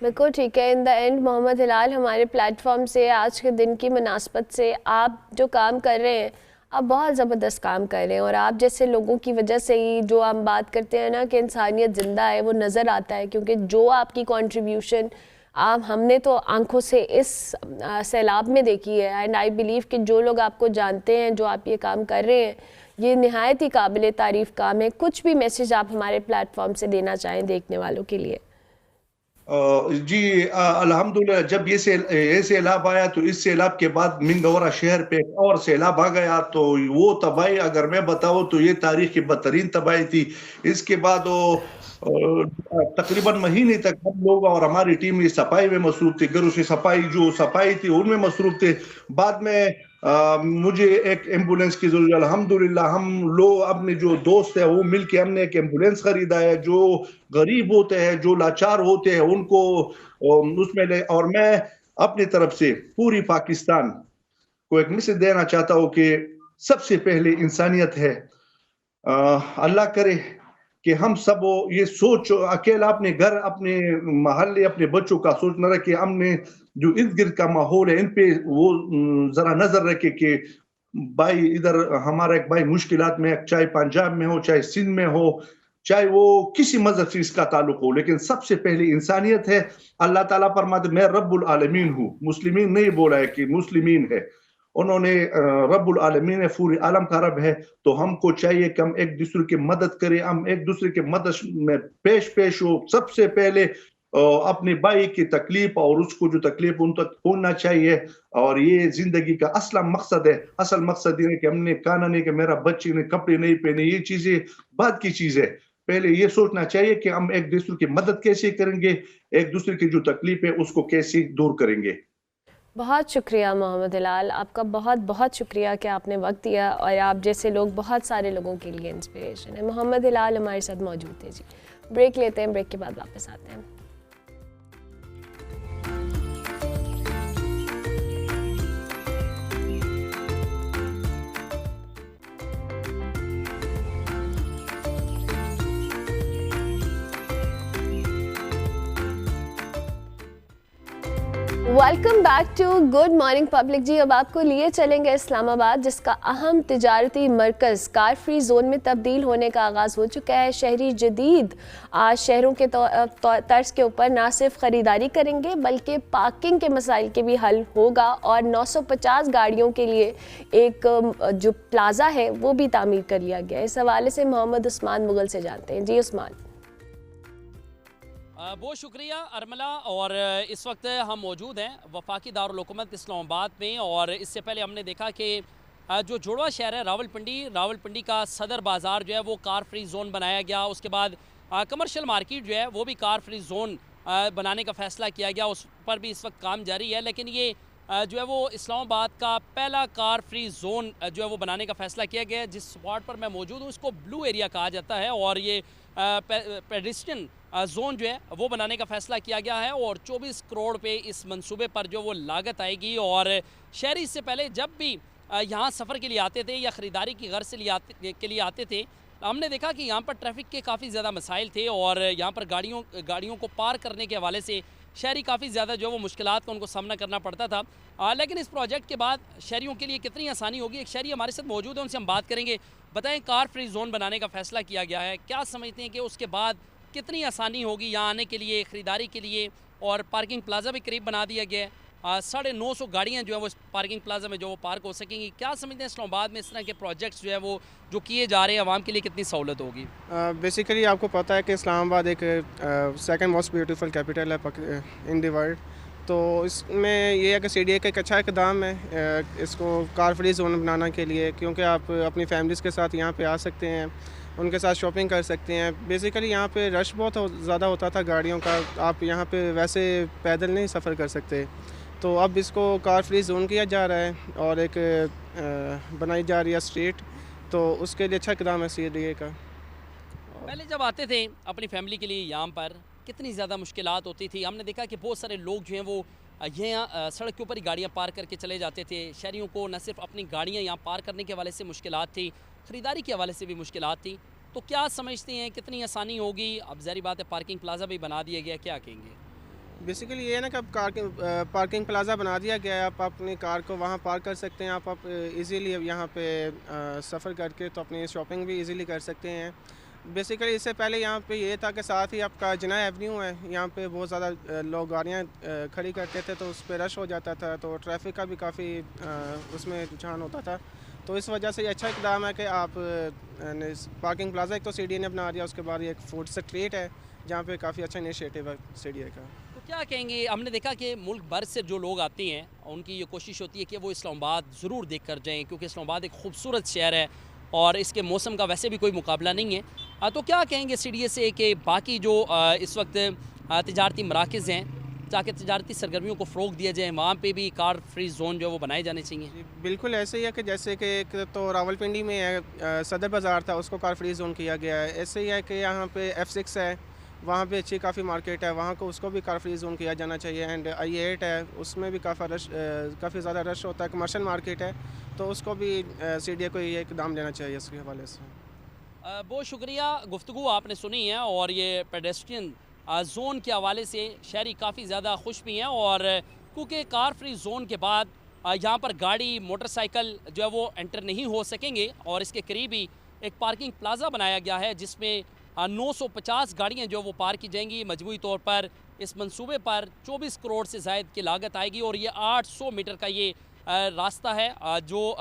Speaker 1: बिल्कुल ठीक है। इन द एंड मोहम्मद हिलाल, हमारे प्लेटफॉर्म से आज के दिन की मुनासबत से आप जो काम कर रहे हैं, आप बहुत ज़बरदस्त काम कर रहे हैं, और आप जैसे लोगों की वजह से ही जो हम बात करते हैं ना कि इंसानियत ज़िंदा है, वो नज़र आता है। क्योंकि जो आपकी कंट्रीब्यूशन हमने तो आंखों से इस सैलाब में देखी है, एंड आई बिलीव कि जो लोग आपको जानते हैं, जो आप ये काम कर रहे हैं, ये निहायत ही काबिल तारीफ़ काम है। कुछ भी मैसेज आप हमारे प्लेटफॉर्म से देना चाहें देखने वालों के लिए?
Speaker 4: जी, अल्हम्दुलिल्लाह जब ये सैलाब आया तो इस सैलाब के बाद मिंगौरा शहर पे एक और सैलाब आ गया, तो वो तबाही अगर मैं बताऊं तो ये तारीख की बदतरीन तबाही थी। इसके बाद वो तकरीबन महीने तक हम लोग और हमारी टीम ये सफाई में मसरूफ थे, घरों से सफाई थी उनमें मसरूफ थे। बाद में मुझे एक एम्बुलेंस की जरूरत, अल्हम्दुलिल्लाह हम लोग अपने जो दोस्त है वो मिलके हमने एक एम्बुलेंस खरीदा है। जो गरीब होते हैं, जो लाचार होते हैं, उनको उसमें ले, और मैं अपनी तरफ से पूरी पाकिस्तान को एक मैसेज देना चाहता हूँ कि सबसे पहले इंसानियत है। अल्लाह करे कि हम सब वो ये सोच अकेला अपने घर, अपने मोहल्ले, अपने बच्चों का सोच न रखे, हमने जो इर्द गिर्द का माहौल है इन पे वो जरा नजर रखे कि भाई इधर हमारा एक भाई मुश्किलात में है, चाहे पंजाब में हो, चाहे सिंध में हो, चाहे वो किसी मजहब से इसका ताल्लुक हो, लेकिन सबसे पहले इंसानियत है। अल्लाह ताला फरमाते मैं रब्बुल आलमीन हूँ, मुस्लिमीन नहीं बोला है कि मुस्लिमीन है, उन्होंने रब्बुल आलमीन है, पूरे आलम का रब है। तो हमको चाहिए कि हम एक दूसरे की मदद करें, हम एक दूसरे के मदद में पेश हो। सबसे पहले अपने भाई की तकलीफ और उसको जो तकलीफ उन तक पहुंचना चाहिए। और ये जिंदगी का असल मकसद है। असल मकसद ये है कि हमने खाना नहीं, कि मेरा बच्चे ने कपड़े नहीं पहने, ये चीजें बाद की चीज है। पहले ये सोचना चाहिए कि हम एक दूसरे की मदद कैसे करेंगे, एक दूसरे की जो तकलीफ है उसको कैसे दूर करेंगे।
Speaker 1: बहुत शुक्रिया मोहम्मद हिलाल, आपका बहुत बहुत शुक्रिया कि आपने वक्त दिया, और आप जैसे लोग बहुत सारे लोगों के लिए इंस्पिरेशन है। मोहम्मद हिलाल हमारे साथ मौजूद थे जी। ब्रेक लेते हैं, ब्रेक के बाद वापस आते हैं। Welcome back to good morning public जी। अब आपको लिए चलेंगे इस्लामाबाद, जिसका अहम तिजारती मरकज़ कार फ्री जोन में तब्दील होने का आगाज़ हो चुका है। शहरी जदीद आज शहरों के तर्ज के ऊपर ना सिर्फ ख़रीदारी करेंगे बल्कि पार्किंग के मसाइल के भी हल होगा, और 950 गाड़ियों के लिए एक जो प्लाज़ा है वो भी तामीर कर लिया गया है। इस हवाले से मोहम्मद उस्मान मुगल से जानते हैं। जी उस्मान।
Speaker 5: बहुत शुक्रिया अरमला। और इस वक्त हम मौजूद हैं वफाकी दारुल हुकूमत इस्लामाबाद में, और इससे पहले हमने देखा कि जो जुड़वा शहर है रावलपिंडी का सदर बाज़ार जो है वो कार फ्री जोन बनाया गया। उसके बाद कमर्शियल मार्केट जो है वो भी कार फ्री जोन बनाने का फ़ैसला किया गया, उस पर भी इस वक्त काम जारी है। लेकिन ये जो है वो इस्लामाबाद का पहला कार फ्री जोन जो है वो बनाने का फ़ैसला किया गया है। जिस स्पॉट पर मैं मौजूद हूँ इसको ब्लू एरिया कहा जाता है, और ये पेडिस्ट्रियन जोन जो है वो बनाने का फ़ैसला किया गया है। और 24 करोड़ पे इस मंसूबे पर जो वो लागत आएगी। और शहरी इससे पहले जब भी यहाँ सफ़र के लिए आते थे या ख़रीदारी की गर्ज से के लिए आते थे, हमने देखा कि यहाँ पर ट्रैफिक के काफ़ी ज़्यादा मसाइल थे, और यहाँ पर गाड़ियों को पार करने के हवाले से शहरी काफ़ी ज़्यादा जो है वो मुश्किलात का उनको सामना करना पड़ता था। लेकिन इस प्रोजेक्ट के बाद शहरियों के लिए कितनी आसानी होगी, एक शहरी हमारे साथ मौजूद है, उनसे हम बात करेंगे। बताएं, कार फ्री जोन बनाने का फ़ैसला किया गया है, क्या समझते हैं कि उसके बाद कितनी आसानी होगी यहाँ आने के लिए, ख़रीदारी के लिए, और पार्किंग प्लाजा भी करीब बना दिया गया है। 950 गाड़ियाँ जो है वो इस पार्किंग प्लाजा में जो वो पार्क हो सकेंगी। क्या समझते हैं इस्लामाबाद में इस तरह के प्रोजेक्ट्स जो है वो जो किए जा रहे हैं आवाम के लिए कितनी सहूलत होगी?
Speaker 6: बेसिकली आपको पता है कि इस्लामाबाद एक सेकंड मोस्ट ब्यूटीफुल कैपिटल है इन द वर्ल्ड। तो इसमें ये है कि CDA का एक अच्छा इक़दाम है इसको कार फ्री जोन बनाने के लिए, क्योंकि आप अपनी फैमिलीज़ के साथ यहाँ पे आ सकते हैं, उनके साथ शॉपिंग कर सकते हैं। बेसिकली यहाँ पे रश बहुत ज़्यादा होता था गाड़ियों का, आप यहाँ पे वैसे पैदल नहीं सफ़र कर सकते। तो अब इसको कार फ्री जोन किया जा रहा है और एक बनाई जा रही है स्ट्रीट, तो उसके लिए अच्छा इक़दाम है CDA का।
Speaker 5: पहले जब आते थे अपनी फैमिली के लिए यहाँ पर कितनी ज़्यादा मुश्किलात होती थी। हमने देखा कि बहुत सारे लोग जो हैं वो यहाँ सड़क के ऊपर ही गाड़ियाँ पार करके चले जाते थे। शहरियों को न सिर्फ अपनी गाड़ियाँ यहाँ पार करने के हवाले से मुश्किलात थी, ख़रीदारी के हवाले से भी मुश्किलात थी। तो क्या समझते हैं कितनी आसानी होगी? अब ज़ाहिर बात है पार्किंग प्लाजा भी बना दिया गया, क्या कहेंगे?
Speaker 6: बेसिकली ये है ना कि अब पार्किंग प्लाजा बना दिया गया है, आप अपनी कार को वहाँ पार्क कर सकते हैं। आप इजीली यहाँ पे सफ़र करके तो अपनी शॉपिंग भी इजीली कर सकते हैं। बेसिकली इससे पहले यहाँ पे ये था कि साथ ही आपका जिना एवेन्यू है, यहाँ पे बहुत ज़्यादा लोग गाड़ियाँ खड़ी करते थे, तो उस पर रश हो जाता था, तो ट्रैफिक का भी काफ़ी उसमें रुझान होता था। तो इस वजह से ये अच्छा इकदाम है कि आप पार्किंग प्लाजा एक तो CDA ने बना दिया, उसके बाद ये एक फूड स्ट्रीट है जहाँ पे काफ़ी अच्छा इनिशिएटिव है CDA का।
Speaker 5: तो क्या कहेंगे, हमने देखा कि मुल्क भर से जो लोग आते हैं उनकी ये कोशिश होती है कि वो इस्लामाबाद ज़रूर देख कर जाएँ, क्योंकि इस्लामाबाद एक खूबसूरत शहर है और इसके मौसम का वैसे भी कोई मुकाबला नहीं है। तो क्या कहेंगे CDA से कि बाकी जो इस वक्त तिजारती मराकज़ हैं, ताकि तिजारती सरगर्मियों को फ़रोग दिया जाए, वहाँ पे भी कार फ्री जोन जो है वो बनाए जाने चाहिए?
Speaker 6: जी, बिल्कुल ऐसे ही है कि जैसे कि एक तो रावलपिंडी में है सदर बाज़ार था, उसको कार फ्री जोन किया गया है। ऐसे ही है कि यहाँ पे F6 है, वहाँ पे अच्छी काफ़ी मार्केट है, वहाँ को उसको भी कार फ्री जोन किया जाना चाहिए। एंड I8 है, उसमें भी काफ़ी ज़्यादा रश होता है, कमर्शियल मार्केट है, तो उसको भी CDA को ये इकदाम लेना चाहिए इसके हवाले से।
Speaker 5: बहुत शुक्रिया, गुफ्तगू आपने सुनी है और ये पेडेस्ट्रियन जोन के हवाले से शहरी काफ़ी ज़्यादा खुश भी हैं, और क्योंकि कार फ्री जोन के बाद यहाँ पर गाड़ी मोटरसाइकिल जो है वो एंटर नहीं हो सकेंगे, और इसके करीब ही एक पार्किंग प्लाजा बनाया गया है जिसमें 950 गाड़ियाँ जो वो पार्क की जाएंगी। मजमूई तौर पर इस मंसूबे पर 24 करोड़ से ज़ायद की लागत आएगी, और ये 800 मीटर का ये रास्ता है जो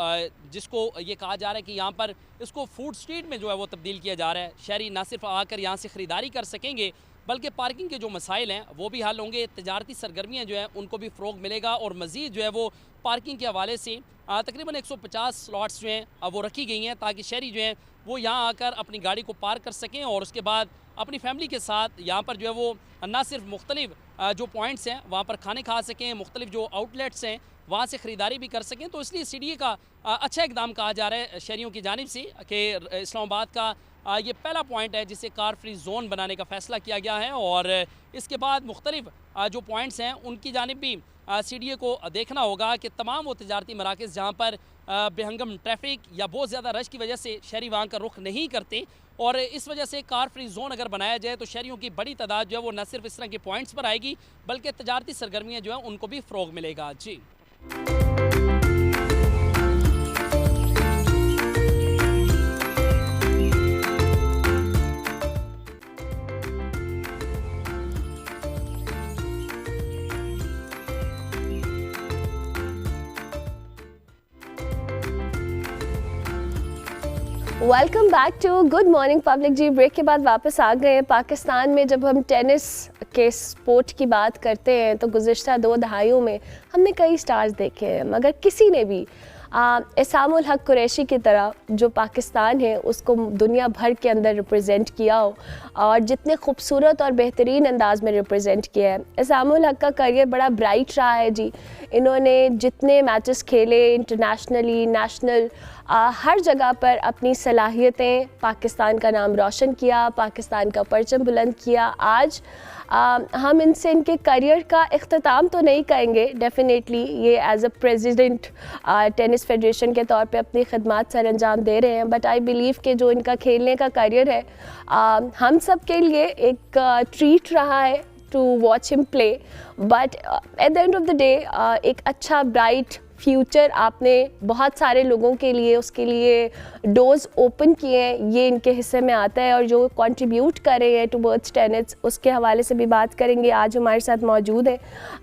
Speaker 5: जिसको ये कहा जा रहा है कि यहाँ पर इसको फूड स्ट्रीट में जो है वो तब्दील किया जा रहा है। शहरी ना सिर्फ आकर यहाँ से ख़रीदारी कर सकेंगे, बल्कि पार्किंग के जो मसाइल हैं वो भी हल होंगे, तजारती सरगर्मियाँ जो हैं उनको भी फ़रोग मिलेगा, और मज़ीद जो है वो पार्किंग के हवाले से तकरीबन 150 स्लॉट्स जो हैं वो रखी गई हैं, ताकि शहरी जो हैं वो यहाँ आकर अपनी गाड़ी को पार्क कर सकें और उसके बाद अपनी फैमिली के साथ यहाँ पर जो है वो ना सिर्फ मुख्तलिफ जो पॉइंट्स हैं वहाँ पर खाने खा सकें, मुख्तलिफ जो आउटलेट्स हैं वहाँ से ख़रीदारी भी कर सकें। तो इसलिए CDA का अच्छा इकदाम कहा जा रहा है शहरियों की जानिब से कि इस्लामाबाद का ये पहला पॉइंट है जिसे कार फ्री जोन बनाने का फ़ैसला किया गया है, और इसके बाद मुख्तलिफ जो पॉइंट्स हैं उनकी जानिब भी CDA को देखना होगा कि तमाम वो तिजारती मराकज़ जहाँ पर बेहंगम ट्रैफिक या बहुत ज़्यादा रश की वजह से शहरी वहाँ का रुख नहीं करते, और इस वजह से कार फ्री जोन अगर बनाया जाए तो शहरियों की बड़ी तादाद जो है वो न सिर्फ इस तरह के पॉइंट्स पर आएगी, बल्कि तजारती सरगर्मियाँ जो हैं उनको भी फ़रोग मिलेगा। जी
Speaker 1: welcome back to good morning public. जी ब्रेक के बाद वापस आ गए हैं। पाकिस्तान में जब हम टेनिस के स्पोर्ट की बात करते हैं तो गुज़िश्ता 2 दहाइयों में हमने कई स्टार्स देखे हैं, मगर किसी ने भी एसामुल हक कुरैशी की तरह जो पाकिस्तान है उसको दुनिया भर के अंदर रिप्रेजेंट किया हो और जितने खूबसूरत और बेहतरीन अंदाज में रिप्रेजेंट किया है। एसामुल हक का करियर बड़ा ब्राइट रहा है जी। इन्होंने जितने मैचेस खेले इंटरनेशनली, नेशनल, हर जगह पर अपनी सलाहियतें, पाकिस्तान का नाम रोशन किया, पाकिस्तान का परचम बुलंद किया। आज हम इनसे इनके करियर का इख्तिताम तो नहीं कहेंगे, डेफिनेटली ये as a president tennis federation के तौर पे अपनी खिदमत सर अंजाम दे रहे हैं, बट आई बिलीव कि जो इनका खेलने का करियर है हम सब के लिए एक ट्रीट रहा है to watch him play. But at the end of the day एक अच्छा ब्राइट फ्यूचर आपने बहुत सारे लोगों के लिए उसके लिए डोर्स ओपन किए हैं, ये इनके हिस्से में आता है। और जो कंट्रीब्यूट कर रहे हैं टुवर्ड्स टेनिस उसके हवाले से भी बात करेंगे। आज हमारे साथ मौजूद है।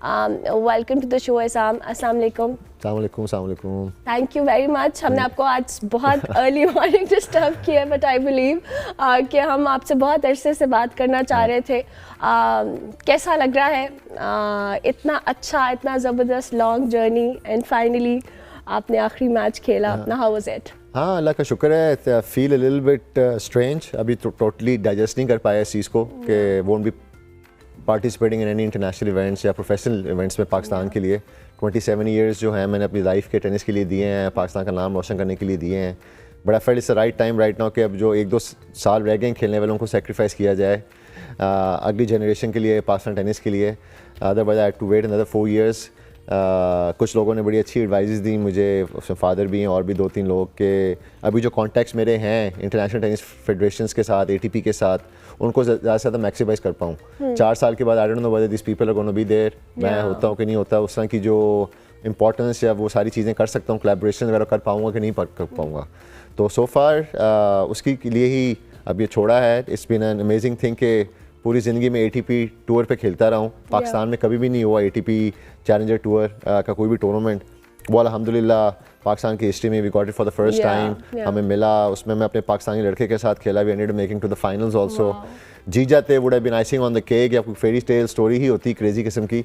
Speaker 1: Welcome to the show Aisam. अस्सलाम वालेकुम। Thank you very much. हमने आपको आज बहुत अर्ली मॉर्निंग डिस्टर्ब किया, बट आई बिलीव कि हम आपसे बहुत अरसे से बात करना चाह रहे थे। कैसा लग रहा है इतना अच्छा, इतना ज़बरदस्त लॉन्ग जर्नी एंड फाइनली आपने आखिरी मैच खेला अपना, हाउ वाज इट?
Speaker 7: हाँ, अल्लाह का शुक्र है। Feel a little bit strange, अभी तो टोटली डाइजेस्ट नहीं कर पाया इस चीज़ को कि won't be participating in any international events या प्रोफेशनल इवेंट्स में पाकिस्तान के लिए। 27 ईयर्स जो हैं मैंने अपनी लाइफ के टेनिस के लिए दिए हैं, पाकिस्तान का नाम रोशन करने के लिए दिए हैं। बड़ा fail it's the right time right now कि अब जो 1-2 साल रह गए खेलने वालों को सेक्रीफाइस किया जाए अगली जनरेशन के लिए, पाकिस्तान टेनिस के लिए। Otherwise I had to wait another 4 years। कुछ लोगों ने बड़ी अच्छी एडवाइस दी मुझे, उसमें फादर भी हैं और भी 2-3 लोग, के अभी जो कॉन्टैक्ट्स मेरे हैं इंटरनेशनल टेनिस फेडरेशंस के साथ, ATP के साथ, उनको ज़्यादा से ज़्यादा मैक्सिमाइज़ कर पाऊँ। 4 साल के बाद I don't know whether this people are gonna be there, मैं होता हूँ कि नहीं होता, उस तरह की जो इंपॉर्टेंस या वो सारी चीज़ें कर सकता हूँ, कोलैबोरेशन वगैरह कर पाऊँगा कि नहीं कर पाऊँगा। तो सो फार उसके लिए ही अब ये छोड़ा है। It's been an amazing thing कि पूरी ज़िंदगी में ATP टूर पे खेलता रहा हूँ। पाकिस्तान में कभी भी नहीं हुआ ATP चैलेंजर टूर का कोई भी टूर्नामेंट, वो अल्हम्दुलिल्लाह पाकिस्तान की हिस्ट्री में we got it for the first time हमें मिला। उसमें मैं अपने पाकिस्तानी लड़के के साथ खेला, we ended making to the finals also. जीत जाते would have been icing on the cake, या कोई फेरी टेल स्टोरी ही होती क्रेजी किस्म की,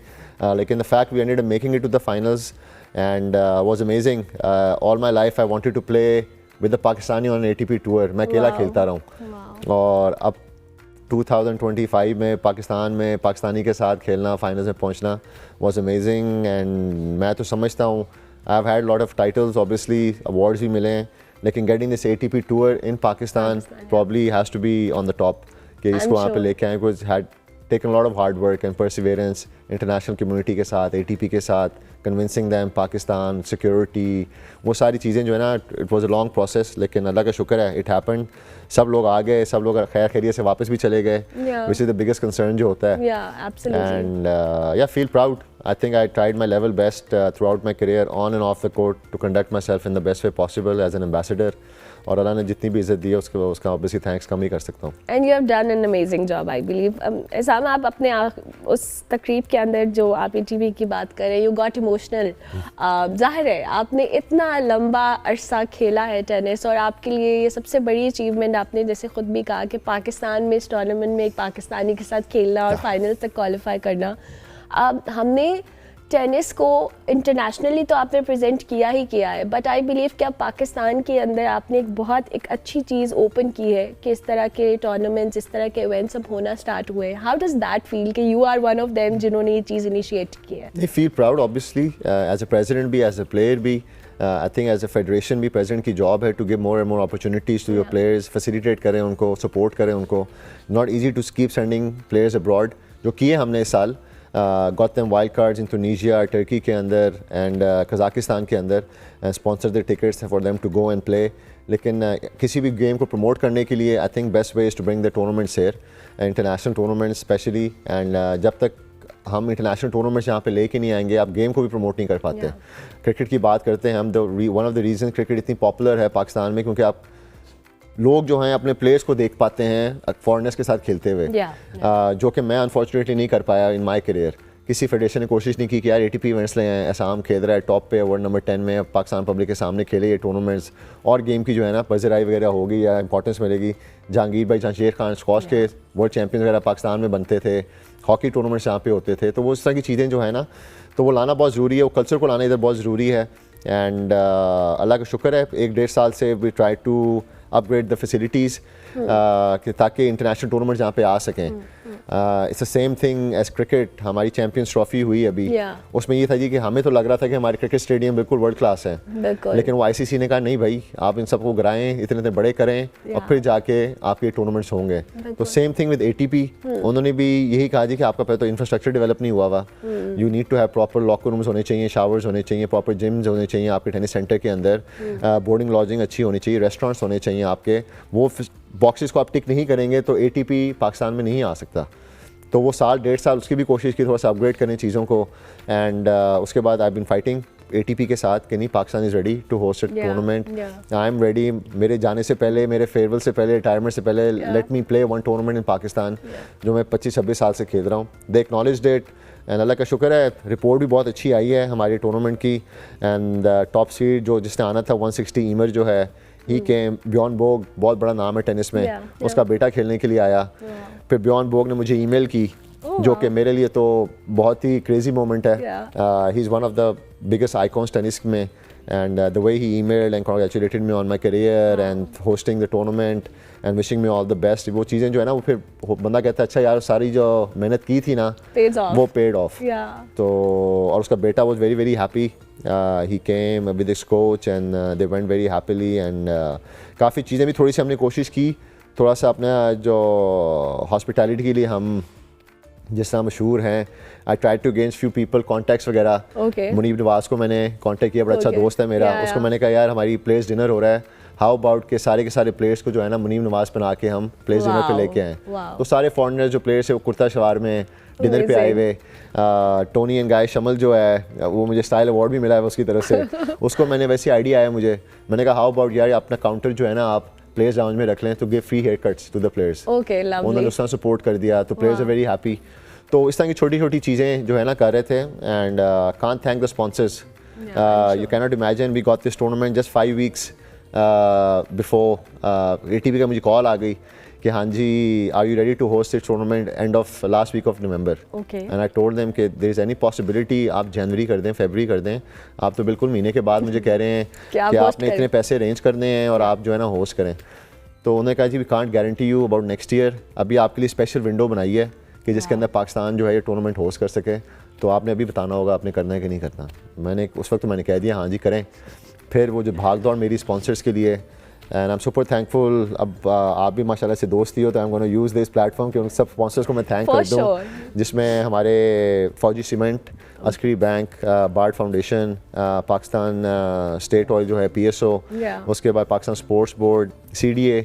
Speaker 7: लेकिन the fact we ended making it to the finals and was amazing. All my life I wanted to play with the Pakistani on ATP tour, मैं अकेला खेलता रहा हूँ। और अब 2025 में पाकिस्तान में पाकिस्तानी के साथ खेलना, फाइनल्स में पहुंचना वाज अमेजिंग। एंड मैं तो समझता हूँ I have had lot of titles, obviously awards भी मिले हैं, लेकिन getting this ATP tour in Pakistan probably has to be on the top, कि इसको वहाँ पे लेके आए। Because had taken lot of hard work and perseverance international community के साथ, ATP के साथ, कन्विंसिंग दैम, पाकिस्तान, सिक्योरिटी, वो सारी चीज़ें जो है ना, it was a long process, लेकिन अल्लाह का शुक्र है इट हैपेंड। सब लोग आ गए, सब लोग खैर खैरियत से वापस भी चले गए, which is the biggest concern जो होता है। एंड या feel proud, I think I tried my level best throughout my career on and of the court to conduct myself in the best way possible as an ambassador. और अल्लाह ने जितनी भी इज़्ज़त दी है उसका obviously thanks कम ही कर सकता हूँ।
Speaker 1: And you have done an amazing job I believe. एहसान, आप अपने उस तकरीब के अंदर जो आप ATP की बात कर रहे हैं, यू गॉट इमोशनल। ज़ाहिर है आपने इतना लंबा अरसा खेला है टेनिस, और आपके लिए ये सबसे बड़ी अचीवमेंट, आपने जैसे ख़ुद भी कहा कि पाकिस्तान में इस टूर्नामेंट में एक पाकिस्तानी के साथ खेलना और फाइनल तक क्वालिफाई करना। हमने टेनिस को इंटरनेशनली तो आपने प्रेजेंट किया ही किया है, बट आई बिलीव कि अब पाकिस्तान के अंदर आपने एक अच्छी चीज़ ओपन की है कि इस तरह के टूर्नामेंट्स, इस तरह के इवेंट्स अब होना स्टार्ट हुए हैं। हाउ डज़ दैट फील कि you are one of them जिन्होंने ये चीज़ इनिशिएट की है?
Speaker 7: I feel proud obviously, as a president भी, एज अ प्लेयर भी। I think as a federation भी प्रेसिडेंट की जॉब है to give more and more opportunities to your players, facilitate करें उनको, सपोर्ट करें उनको। Not easy to keep sending players abroad, जो किए हमने इस साल। got them wild cards in Tunisia, Turkey के अंदर and कज़ाकिस्तान के अंदर, sponsor the tickets for them to go and play। लेकिन किसी भी गेम को प्रमोट करने के लिए I think best way is to bring the tournaments here, international tournaments specially. And जब तक हम इंटरनेशनल टूर्नामेंट्स यहाँ पे लेके नहीं आएंगे, आप गेम को भी प्रमोट नहीं कर पाते। क्रिकेट की बात करते हैं हम, one of the reason cricket इतनी पॉपुलर है पाकिस्तान में, क्योंकि आप लोग जो हैं अपने प्लेयर्स को देख पाते हैं फॉरेनर्स के साथ खेलते हुए, जो कि मैं अनफॉर्चुनेटली नहीं कर पाया इन माय करियर। किसी फेडरेशन ने कोशिश नहीं की कि यार ATP इवेंट्स ले आए, असम खेल रहा है टॉप पे, वर्ल्ड नंबर 10 में, पाकिस्तान पब्लिक के सामने खेले ये टूर्नामेंट्स, और गेम की जो है ना पज़राई वगैरह होगी या इंपॉर्टेंस मिलेगी। जहांगीर भाई जहांगीर खान स्क्वॉश के वर्ल्ड चैम्पियन वगैरह पाकिस्तान में बनते थे, हॉकी टूर्नामेंट्स यहाँ पे होते थे, तो वो इस तरह की चीज़ें जो है ना, तो वो लाना बहुत ज़रूरी है, वो कल्चर को लाना इधर बहुत ज़रूरी है। एंड अल्लाह का शुक्र है 1-1.5 साल से we try to upgrade the facilities ताकि इंटरनेशनल टूर्नामेंट जहाँ पे आ सकें। It's the same thing as cricket. हमारी चैम्पियंस ट्रॉफी हुई अभी, उसमें ये था जी कि हमें तो लग रहा था कि हमारे क्रिकेट स्टेडियम बिल्कुल वर्ल्ड क्लास है, लेकिन वो ICC ने कहा नहीं भाई, आप इन सबको गिराएं, इतने बड़े करें, और फिर जाके आपके टूर्नामेंट्स होंगे। तो सेम थिंग विद ATP, उन्होंने भी यही कहा जी कि आपका पहले तो इंफ्रास्ट्रक्चर डेवलप नहीं हुआ हुआ, you need to have proper locker rooms होने चाहिए, शावर्स होने चाहिए, प्रॉपर जिम्स होने चाहिए आपके टेनिस सेंटर के अंदर, बोर्डिंग लॉजिंग अच्छी होनी चाहिए, रेस्टोरेंट्स होने चाहिए आपके। वो बॉक्सेस को आप टिक नहीं करेंगे तो ATP पाकिस्तान में नहीं आ सकता। तो वो 1.5 साल उसकी भी कोशिश की थोड़ा सा अपग्रेड करने चीज़ों को। एंड उसके बाद आई बीन फाइटिंग ATP के साथ कि नहीं, Pakistan is ready to host a tournament, I am ready. मेरे जाने से पहले, मेरे फेयरवेल से पहले, रिटायरमेंट से पहले, let me play one tournament इन पाकिस्तान, जो मैं 25-26 साल से खेल रहा हूँ। दे एक्नॉलेज्ड इट एंड अल्लाह का शुक्र है रिपोर्ट भी बहुत अच्छी आई है हमारी टूर्नामेंट की। एंड टॉप सीड जो जिसने आना था 160 ईमर जो है, ही केम। ब्यॉन बोग बहुत बड़ा नाम है टेनिस में, उसका बेटा खेलने के लिए आया। फिर ब्यॉन बोग ने मुझे ईमेल की, जो कि मेरे लिए तो बहुत ही क्रेजी मोमेंट है। He is one of the biggest icons tennis में, and the way he emailed and congratulated me on my career and hosting the tournament and wishing me all the best. वो चीज़ें जो है ना, वो फिर बंदा कहता है अच्छा यार सारी जो मेहनत की थी ना वो पेड ऑफ। तो और उसका बेटा was very very happy, he came with his coach and they went very happily. And काफ़ी चीज़ें भी थोड़ी सी हमने कोशिश की, थोड़ा सा अपने जो हॉस्पिटैलिटी के लिए हम जिस तरह मशहूर हैं, I try to gains few people contacts वगैरह। मुनीब नवाज़ को मैंने कॉन्टैक्ट किया, बड़ा अच्छा दोस्त है मेरा, उसको मैंने कहा यार हमारी प्लेयर्स डिनर हो रहा है, हाउ अबाउट के सारे प्लेयर्स को जो है ना मुनीब नवाज़ बना के हम प्लेयर्स डिनर पे लेके आएँ। तो सारे फॉरेनर्स जो प्लेयर्स है वो कुर्ता शलवार में डिनर पे आए हुए। टोनी एंड गाय शमल जो है वो मुझे स्टाइल अवार्ड भी मिला है उसकी तरफ से, उसको मैंने वैसे आइडिया आया मुझे, मैंने कहा हाउ अबाउट यार अपना काउंटर जो है ना आप प्लेयर्स लाउंज में रख लें तो give free haircuts to the players. उन्होंने उस तरह सपोर्ट कर दिया, तो प्लेयर्स आर वेरी हैप्पी। तो इस तरह की छोटी छोटी चीज़ें जो है ना कर रहे थे। And can't thank the sponsors You cannot imagine, we got this tournament just 5 weeks before ATP का मुझे कॉल आ गई कि हाँ जी, are you ready to host this tournament end of last week of November, and I told them कि there is any possibility आप जनवरी कर दें, फरवरी कर दें, आप तो बिल्कुल महीने के बाद मुझे कह रहे हैं कि आपने इतने पैसे अरेंज करने हैं और आप जो है ना होस्ट करें। तो उन्होंने कहा जी we can't guarantee you about next year, अभी आपके लिए स्पेशल विंडो बनाई है कि जिसके अंदर पाकिस्तान जो है ये टूर्नामेंट होस्ट कर सके, तो आपने अभी बताना होगा आपने करना है कि नहीं करना। मैंने उस वक्त मैंने कह दिया हाँ जी करें। फिर वो जो भाग दौड़ मेरी स्पॉन्सर्स के लिए, and I am super thankful. अब आप भी माशाल्लाह से दोस्त ही हो, तो I am gonna use this platform कि उन सब स्पॉन्सर्स को मैं थैंक कर दूँ, जिसमें हमारे फौजी सीमेंट, अस्करी बैंक, बार्ड फाउंडेशन, पाकिस्तान स्टेट ऑयल जो है PSO, उसके बाद पाकिस्तान स्पोर्ट्स बोर्ड, CDA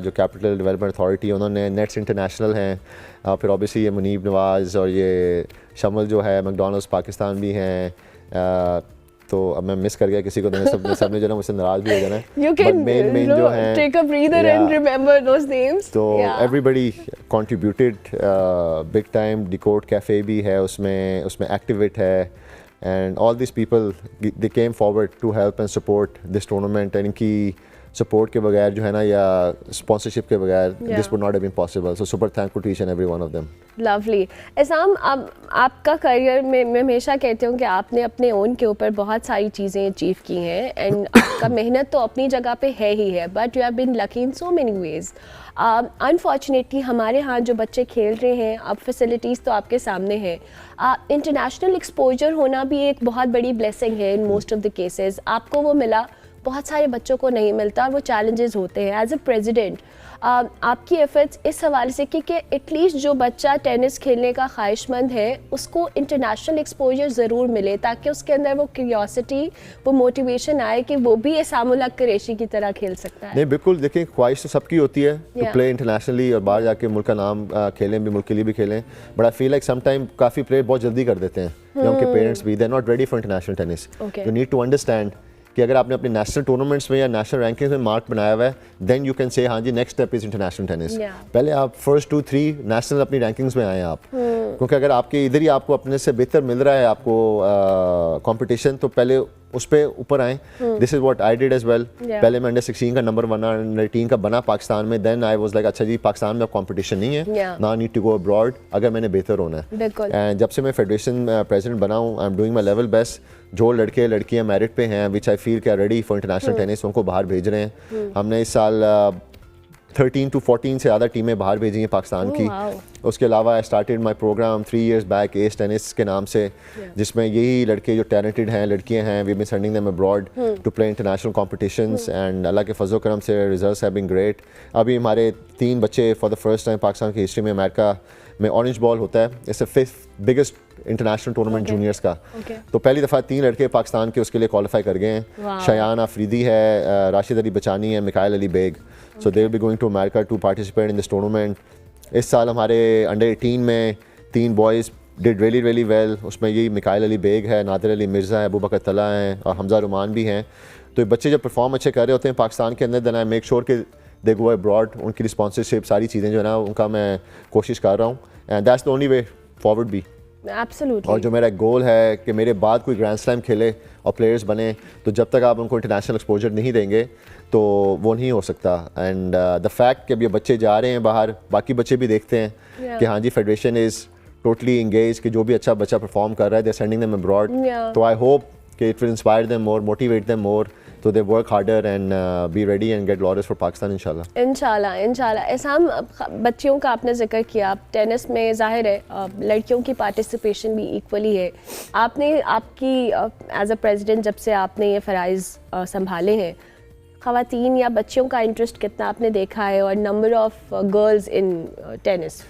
Speaker 7: जो कैपिटल डेवलपमेंट अथॉरिटी, उन्होंने नेट्स इंटरनेशनल हैं, फिर ऑब्वियसली ये मुनीब नवाज़ और ये शमल जो है मैकडॉनल्ड्स पाकिस्तान भी हैं। तो अब मैं मिस कर गया किसी को, तो सबने जो है मुझसे नाराज़ भी हो जाना है। बट मेन जो है
Speaker 1: take a breather and remember those names.
Speaker 7: तो everybody contributed big time. Decode cafe भी है उसमें एक्टिवेट है, and all this people they came forward to help and support this tournament, and इनकी सपोर्ट के बगैर जो है ना, या स्पॉन्सरशिप के बगैर this would not have been possible. So super thankful to each and every one of them.
Speaker 1: Lovely. Ehsam, अब आपका करियर में मैं हमेशा कहती हूँ कि आपने अपने ओन के ऊपर बहुत सारी चीज़ें अचीव की हैं, एंड आपका मेहनत तो अपनी जगह पे है ही है, but you have been lucky in so many ways. Unfortunately हमारे यहाँ जो बच्चे खेल रहे हैं, अब फैसिलिटीज़ तो आपके सामने है, इंटरनेशनल एक्सपोजर होना भी एक बहुत बड़ी ब्लेसिंग है in most of the cases. आपको वो मिला, बहुत सारे बच्चों को नहीं मिलता, और वो चैलेंजेस होते हैं। एज अ प्रेसिडेंट आपकी एफर्ट्स इस हवाले से कि एटलीस्ट जो बच्चा टेनिस खेलने का ख्वाहिशमंद है उसको इंटरनेशनल एक्सपोजर ज़रूर मिले, ताकि उसके अंदर वो क्यूरियोसिटी, वो मोटिवेशन आए कि वो भी एहसामुल हक कुरैशी की तरह खेल सकता है।
Speaker 7: नहीं बिल्कुल, देखिए ख्वाहिश तो सबकी होती है टू प्ले इंटरनेशनली और बाहर जाके मुल्क का नाम खेलें, भी मुल्क के लिए भी खेलें, but I feel like some time काफ़ी प्लेयर बहुत जल्दी कर देते हैं, या उनके पेरेंट्स भी, they are not ready for international tennis. You need to understand कि अगर आपने अपने नेशनल टूर्नामेंट्स में या नेशनल रैंकिंग्स में मार्क बनाया हुआ है, देन यू कैन से हाँ जी next step is international tennis. पहले आप फर्स्ट 2-3 नेशनल अपनी रैंकिंग्स में आए आप, क्योंकि अगर आपके इधर ही आपको अपने से बेहतर मिल रहा है आपको कंपटीशन, तो पहले उस पर ऊपर आएँ। This is what I did as well. पहले मैं अंडर 16 का नंबर 1, अंडर 18 का बना पाकिस्तान में, देन आई वाज लाइक अच्छा जी पाकिस्तान में अब कंपटीशन नहीं है, ना नीड टू गो अब्रॉड अगर मैंने बेहतर होना है। एंड जब से मैं फेडरेशन प्रेसिडेंट बना हूँ, I am doing my level best. जो लड़के लड़कियाँ मेरिट पे हैं, विच आई फील के are ready for international tennis, उनको बाहर भेज रहे हैं। हमने इस साल 13 to 14 से ज़्यादा टीमें बाहर भेजी हैं पाकिस्तान की। उसके अलावा I started my programme 3 years back S tennis के नाम से, जिसमें यही लड़के जो टैलेंटेड हैं, लड़कियां हैं, we been sending them abroad to play international competitions, and Allah के फजल करम से रिजल्ट्स हैव बीन ग्रेट। अभी हमारे 3 बच्चे for the first time Pakistan की हिस्ट्री में अमेरिका में ऑरेंज बॉल होता है, it's 5th biggest international tournament juniors का। तो पहली दफ़ा 3 लड़के पाकिस्तान के उसके लिए क्वालिफाई कर गए हैं। शयान आफरीदी है, राशिद अली बचानी है, Mikail Ali Baig. So they will be going to America to participate in this tournament. इस साल हमारे अंडर 18 में 3 बॉयज़ डिड रियली वेल। उसमें यही मिकाइल अली बेग है, नादिर अली मिर्ज़ा है, अबू बकर तला हैं और हमजा रुमान भी हैं। तो बच्चे जब परफॉर्म अच्छे कर रहे होते हैं पाकिस्तान के अंदर, देन आई मेक श्योर कि दे गो अब्रॉड। उनकी स्पॉन्सरशिप सारी चीज़ें जो है ना उनका मैं कोशिश कर रहा हूँ, and that's the only way forward भी।
Speaker 1: Absolutely.
Speaker 7: और जो मेरा गोल है कि मेरे बाद कोई ग्रैंड स्लैम खेले और प्लेयर्स बने, तो जब तक आप उनको इंटरनेशनल एक्सपोजर नहीं देंगे तो वो नहीं हो सकता। एंड द फैक्ट कि अब ये बच्चे जा रहे हैं बाहर, बाकी बच्चे भी देखते हैं कि हाँ जी फेडरेशन इज़ टोटली इंगेज, कि जो भी अच्छा बच्चा परफॉर्म कर रहा है they are sending them abroad. तो आई होप कि it will inspire them more, motivate them more, तो they work harder and be ready and get glories for Pakistan इंशाल्लाह।
Speaker 1: इंशाल्लाह। एहसाम, बच्चियों का आपने जिक्र किया, टेनिस में ज़ाहिर है लड़कियों की पार्टिसिपेशन भी इक्वली है। आपने आपकी एज अ प्रेसिडेंट जब से आपने ये फ़राइज़ संभाले हैं, ख़वातीन या बच्चियों का इंटरेस्ट कितना आपने देखा है, और number of girls in tennis?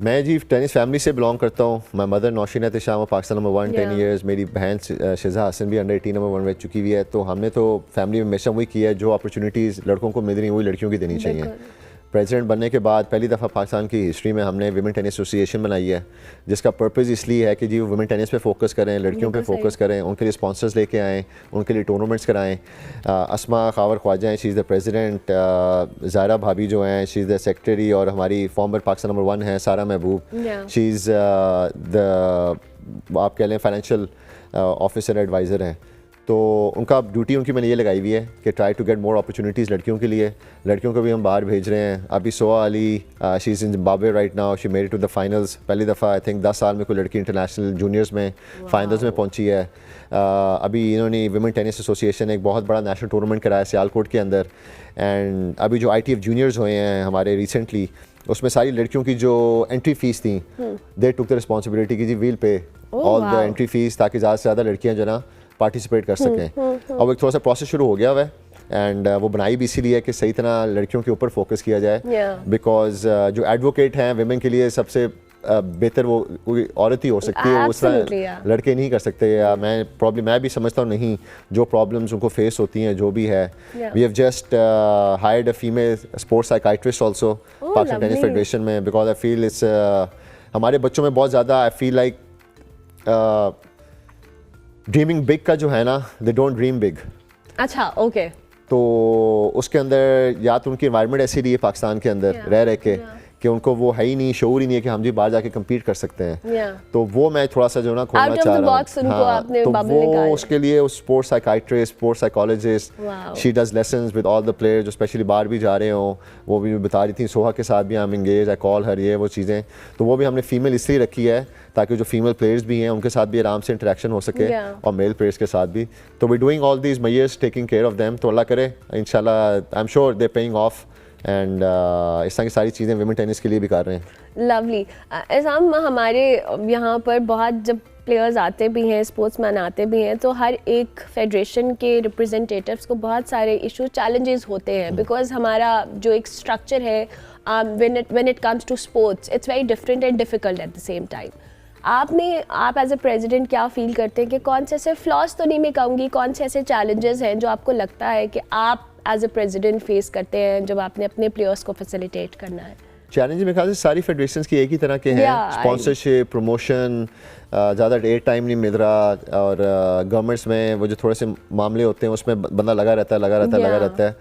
Speaker 7: मैं जी टेनिस फैमिली से बिलोंग करता हूँ। My mother Naushin Ehtisham Pakistan number 1 10 years। मेरी बहन शिजा हसन भी अंडर 18 नंबर 1 रह चुकी हुई है। तो हमने तो फैमिली में हमेशा वही किया है, जो अपॉर्चुनिटीज़ लड़कों को मिल रही हैं वही लड़कियों की देनी चाहिए। प्रेसिडेंट बनने के बाद पहली दफ़ा पाकिस्तान की हिस्ट्री में हमने विमेन टेनिस एसोसिएशन बनाई है, जिसका पर्पज़ इसलिए है कि जी वो विमेन टेनिस पे फोकस करें, लड़कियों पे फोकस करें, उनके लिए स्पॉन्सर्स लेके आएँ, उनके लिए टूर्नामेंट्स कराएं। अस्मा खावर ख्वाजा हैं, she is the president. Zara भाभी जो हैं शी इज़ द सेक्रेटरी, और हमारी फॉर्मर पाकिस्तान नंबर 1 है सारा महबूब, शी इज़ द आप कह लें फाइनेंशियल ऑफिसर एडवाइज़र हैं, तो उनका ड्यूटी उनकी मैंने ये लगाई हुई है कि try to get more opportunities लड़कियों के लिए। लड़कियों को भी हम बाहर भेज रहे हैं। अभी Soha Ali she is in Zimbabwe right now, she made it to the finals. पहली दफ़ा आई थिंक 10 साल में कोई लड़की इंटरनेशनल जूनियर्स में फाइनल्स में पहुंची है। अभी इन्होंने विमेन टेनिस एसोसिएशन एक बहुत बड़ा नेशनल टूर्नामेंट कराया सियालकोट के अंदर। एंड अभी जो ITF जूनियर्स हुए हैं हमारे रिसेंटली, उसमें सारी लड़कियों की जो एंट्री फ़ीस थी दे टुक द रिस्पॉन्सिबिलिटी की जी वील पे ऑल द एंट्री फ़ीस, ताकि ज़्यादा से ज़्यादा लड़कियाँ जो ना पार्टिसिपेट कर सकें। अब एक थोड़ा सा प्रोसेस शुरू हो गया हुआ है एंड वो बनाई भी इसीलिए है कि सही तरह लड़कियों के ऊपर फोकस किया जाए, बिकॉज जो एडवोकेट हैं विमेन के लिए सबसे बेहतर वो कोई औरत ही हो सकती है, उस तरह लड़के नहीं कर सकते। या मैं भी समझता हूँ नहीं, जो प्रॉब्लम्स उनको फेस होती हैं जो भी है। We have just hired a female sports psychiatrist also Pakistan tennis federation में, बिकॉज आई फील इट्स हमारे बच्चों में बहुत ज़्यादा I feel like dreaming big का जो है ना, दे डोंट ड्रीम बिग।
Speaker 1: अच्छा, ओके।
Speaker 7: तो उसके अंदर या तो उनकी एनवायरनमेंट ऐसी रही है पाकिस्तान के अंदर रह के कि उनको वो है ही नहीं, शऊर ही नहीं है कि हम जी बाहर जाके कम्पीट कर सकते हैं। तो वो मैं थोड़ा सा जो ना खोलना चाह रहा हूँ। हाँ, तो वो उसके लिए उस sports psychiatrist, sports psychologist, she does lessons with all the players जो स्पेशली बाहर भी जा रहे हों। वो भी बता रही थी सोहा के साथ भी हम एंगेज, आई कॉल हर, ये वो चीज़ें। तो वो भी हमने फीमेल इसलिए रखी है ताकि जो फीमेल प्लेयर्स भी हैं उनके साथ भी आराम से इंटरेक्शन हो सके और मेल प्लेयर्स के साथ भी। तो we doing all these measures, taking care of them. तो अल्लाह करे इंशाल्लाह, I am sure they paying off and इस तरह की सारी चीज़ें विमेन टेनिस के लिए भी कर रहे हैं।
Speaker 1: लवली। एजाम, हमारे यहाँ पर बहुत जब प्लेयर्स आते भी हैं, स्पोर्ट्समैन आते भी हैं, तो हर एक फेडरेशन के रिप्रेजेंटेटिव्स को बहुत सारे इशू चैलेंजेस होते हैं, बिकॉज हमारा जो एक स्ट्रक्चर है when it comes to sports it's very different and difficult at the same time. आप एज ए प्रेसिडेंट क्या फील करते हैं कि कौन से ऐसे फ्लॉज तो नहीं मैं कहूँगी, कौन से ऐसे चैलेंजेस हैं जो आपको लगता है कि आप एज ए प्रेसिडेंट फेस करते हैं जब आपने अपने प्लेयर्स को फैसिलिटेट करना है?
Speaker 7: चैलेंज मेरे ख्याल से सारी फेडरेशंस की एक ही तरह के हैं, स्पॉन्सरशिप, प्रमोशन, ज़्यादा एयर टाइम नहीं मिल रहा, और गवर्नमेंट्स में वो जो थोड़े से मामले होते हैं उसमें बंदा लगा रहता है।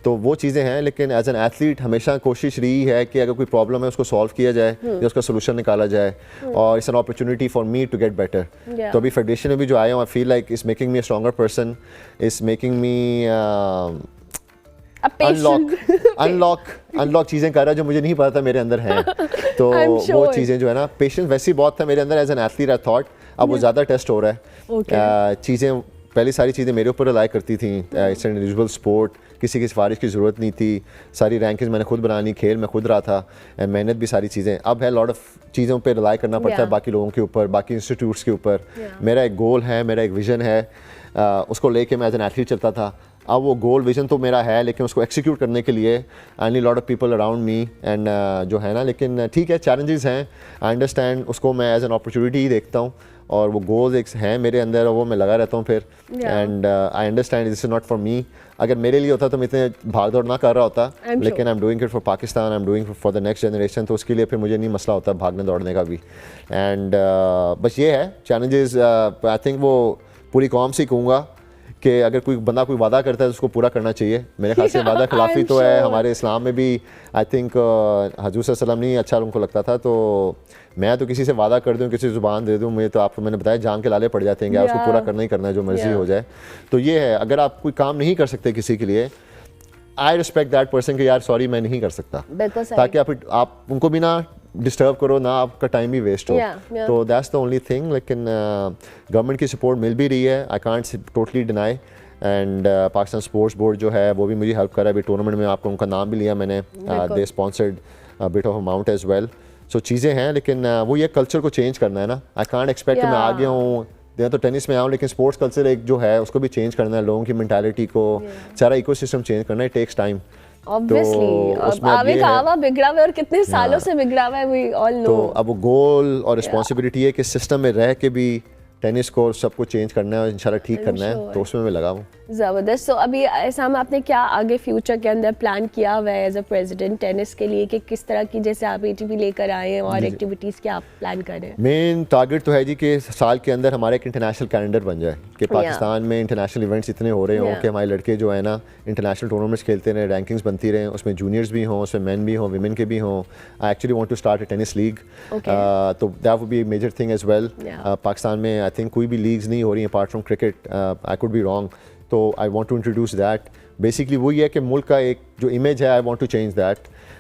Speaker 7: तो वो चीज़ें हैं, लेकिन एज एन एथलीट हमेशा कोशिश रही है कि अगर कोई प्रॉब्लम है उसको सॉल्व किया जाए या उसका सोल्यूशन निकाला जाए, और it's an opportunity for me to get better. तो अभी फेडरेशन में भी जो आया हूँ, I feel like it's making me a stronger person, it's making me unlock चीज़ें कर रहा है जो मुझे नहीं पता था मेरे अंदर हैं। तो वो चीज़ें जो है ना, पेशेंस वैसे ही बहुत था मेरे अंदर as an athlete I thought, अब वो ज़्यादा टेस्ट हो रहा है। चीज़ें पहले सारी चीज़ें मेरे ऊपर रिलाई करती थी, इट्स एन इंडिविजुअल स्पोर्ट, किसी की सिफारिश की ज़रूरत नहीं थी, सारी रैंकिंग्स मैंने खुद बनानी, खेल में खुद रहा था, मेहनत भी सारी चीज़ें। अब है लॉट ऑफ चीज़ों पे रिलाई करना पड़ता है बाकी लोगों के ऊपर, बाकी इंस्टीट्यूट्स के ऊपर। मेरा एक गोल है, मेरा एक विज़न है, उसको लेके मैं एज एन एथलीट चलता था। अब वो गोल विजन तो मेरा है, लेकिन उसको एक्सिक्यूट करने के लिए I need lot of people around me and जो है ना, लेकिन ठीक है, चैलेंजेस हैं, आई अंडरस्टैंड, उसको मैं एज एन अपॉर्चुनिटी ही देखता हूँ, और वो गोल्स एक हैं मेरे अंदर, और वो मैं लगा रहता हूँ फिर। And I understand this is not for me. अगर मेरे लिए होता तो मैं इतने भाग दौड़ ना कर रहा होता, लेकिन आई am doing it for Pakistan, I am doing for the next generation, तो उसके लिए फिर मुझे नहीं मसला होता भागने दौड़ने का भी। एंड बस ये है चैलेंजेस, आई थिंक वो पूरी कौम से कहूँगा कि अगर कोई बंदा कोई वादा करता है तो उसको पूरा करना चाहिए। मेरे ख्याल से वादा खिलाफी तो है हमारे इस्लाम में भी, आई थिंक हजूर सल्लल्लाहु नहीं अच्छा उनको लगता था। तो मैं तो किसी से वादा कर दूं, किसी ज़ुबान दे दूं, मुझे तो आपको मैंने बताया जान के लाले पड़ जाते हैं, उसको पूरा करना ही करना है, जो मर्जी हो जाए। तो ये है, अगर आप कोई काम नहीं कर सकते किसी के लिए, आई रिस्पेक्ट दैट पर्सन कि यार सॉरी मैं नहीं कर सकता, ताकि आप उनको भी ना डिस्टर्ब करो ना, आपका टाइम भी वेस्ट हो। तो दैट्स द ओनली थिंग। लेकिन गवर्नमेंट की सपोर्ट मिल भी रही है, I can't totally deny. And Pakistan sports board जो है वो भी मुझे हेल्प कर रहा है। अभी टूर्नामेंट में आपको उनका नाम भी लिया मैंने, they sponsored bit of amount as well. So चीज़ें हैं, लेकिन वो ये कल्चर को चेंज करना है ना। आई कांट एक्सपेक्ट मैं आ गया हूँ या तो टेनिस में आऊँ, लेकिन स्पोर्ट्स कल्चर एक जो है उसको भी चेंज करना है, लोगों की मेंटालिटी को, सारा इकोसिस्टम चेंज करना है, टेक्स टाइम।
Speaker 1: Obviously, आवे का आवा बिगड़ा हुआ है और कितने सालों से बिगड़ा हुआ है, we all know।
Speaker 7: तो अब वो गोल और रिस्पॉन्सिबिलिटी है कि सिस्टम में रह के भी टेनिस को सबको चेंज करना है और इंशाल्लाह ठीक करना है, तो उसमें मैं लगा हूँ।
Speaker 1: ज़बरदस्त। तो अभी ऐसा में आपने क्या आगे फ्यूचर के अंदर प्लान किया हुआ है एज अ प्रेसिडेंट टेनिस के लिए, कि किस तरह की, जैसे आप ATP लेकर आए हैं और एक्टिविटीज़ क्या आप प्लान कर रहे हैं?
Speaker 7: मेन टारगेट तो है जी कि साल के अंदर हमारा एक इंटरनेशनल कैलेंडर बन जाए, कि पाकिस्तान में इंटरनेशनल इवेंट्स इतने हो रहे हों कि हमारे लड़के जो है ना इंटरनेशनल टूर्नामेंट्स खेलते रहें, रैंकिंग्स बनती रहें, उसमें जूनियर्स भी हों, उसमें मेन भी हों, विमेन के भी हों। I actually want to start a tennis league, तो that would be a major thing as well. Pakistan में आई थिंक कोई भी लीग्स नहीं हो रही हैं apart from cricket, I could be wrong, तो I want to introduce that. Basically वही है कि मुल्क का एक जो इमेज है, I want to change that.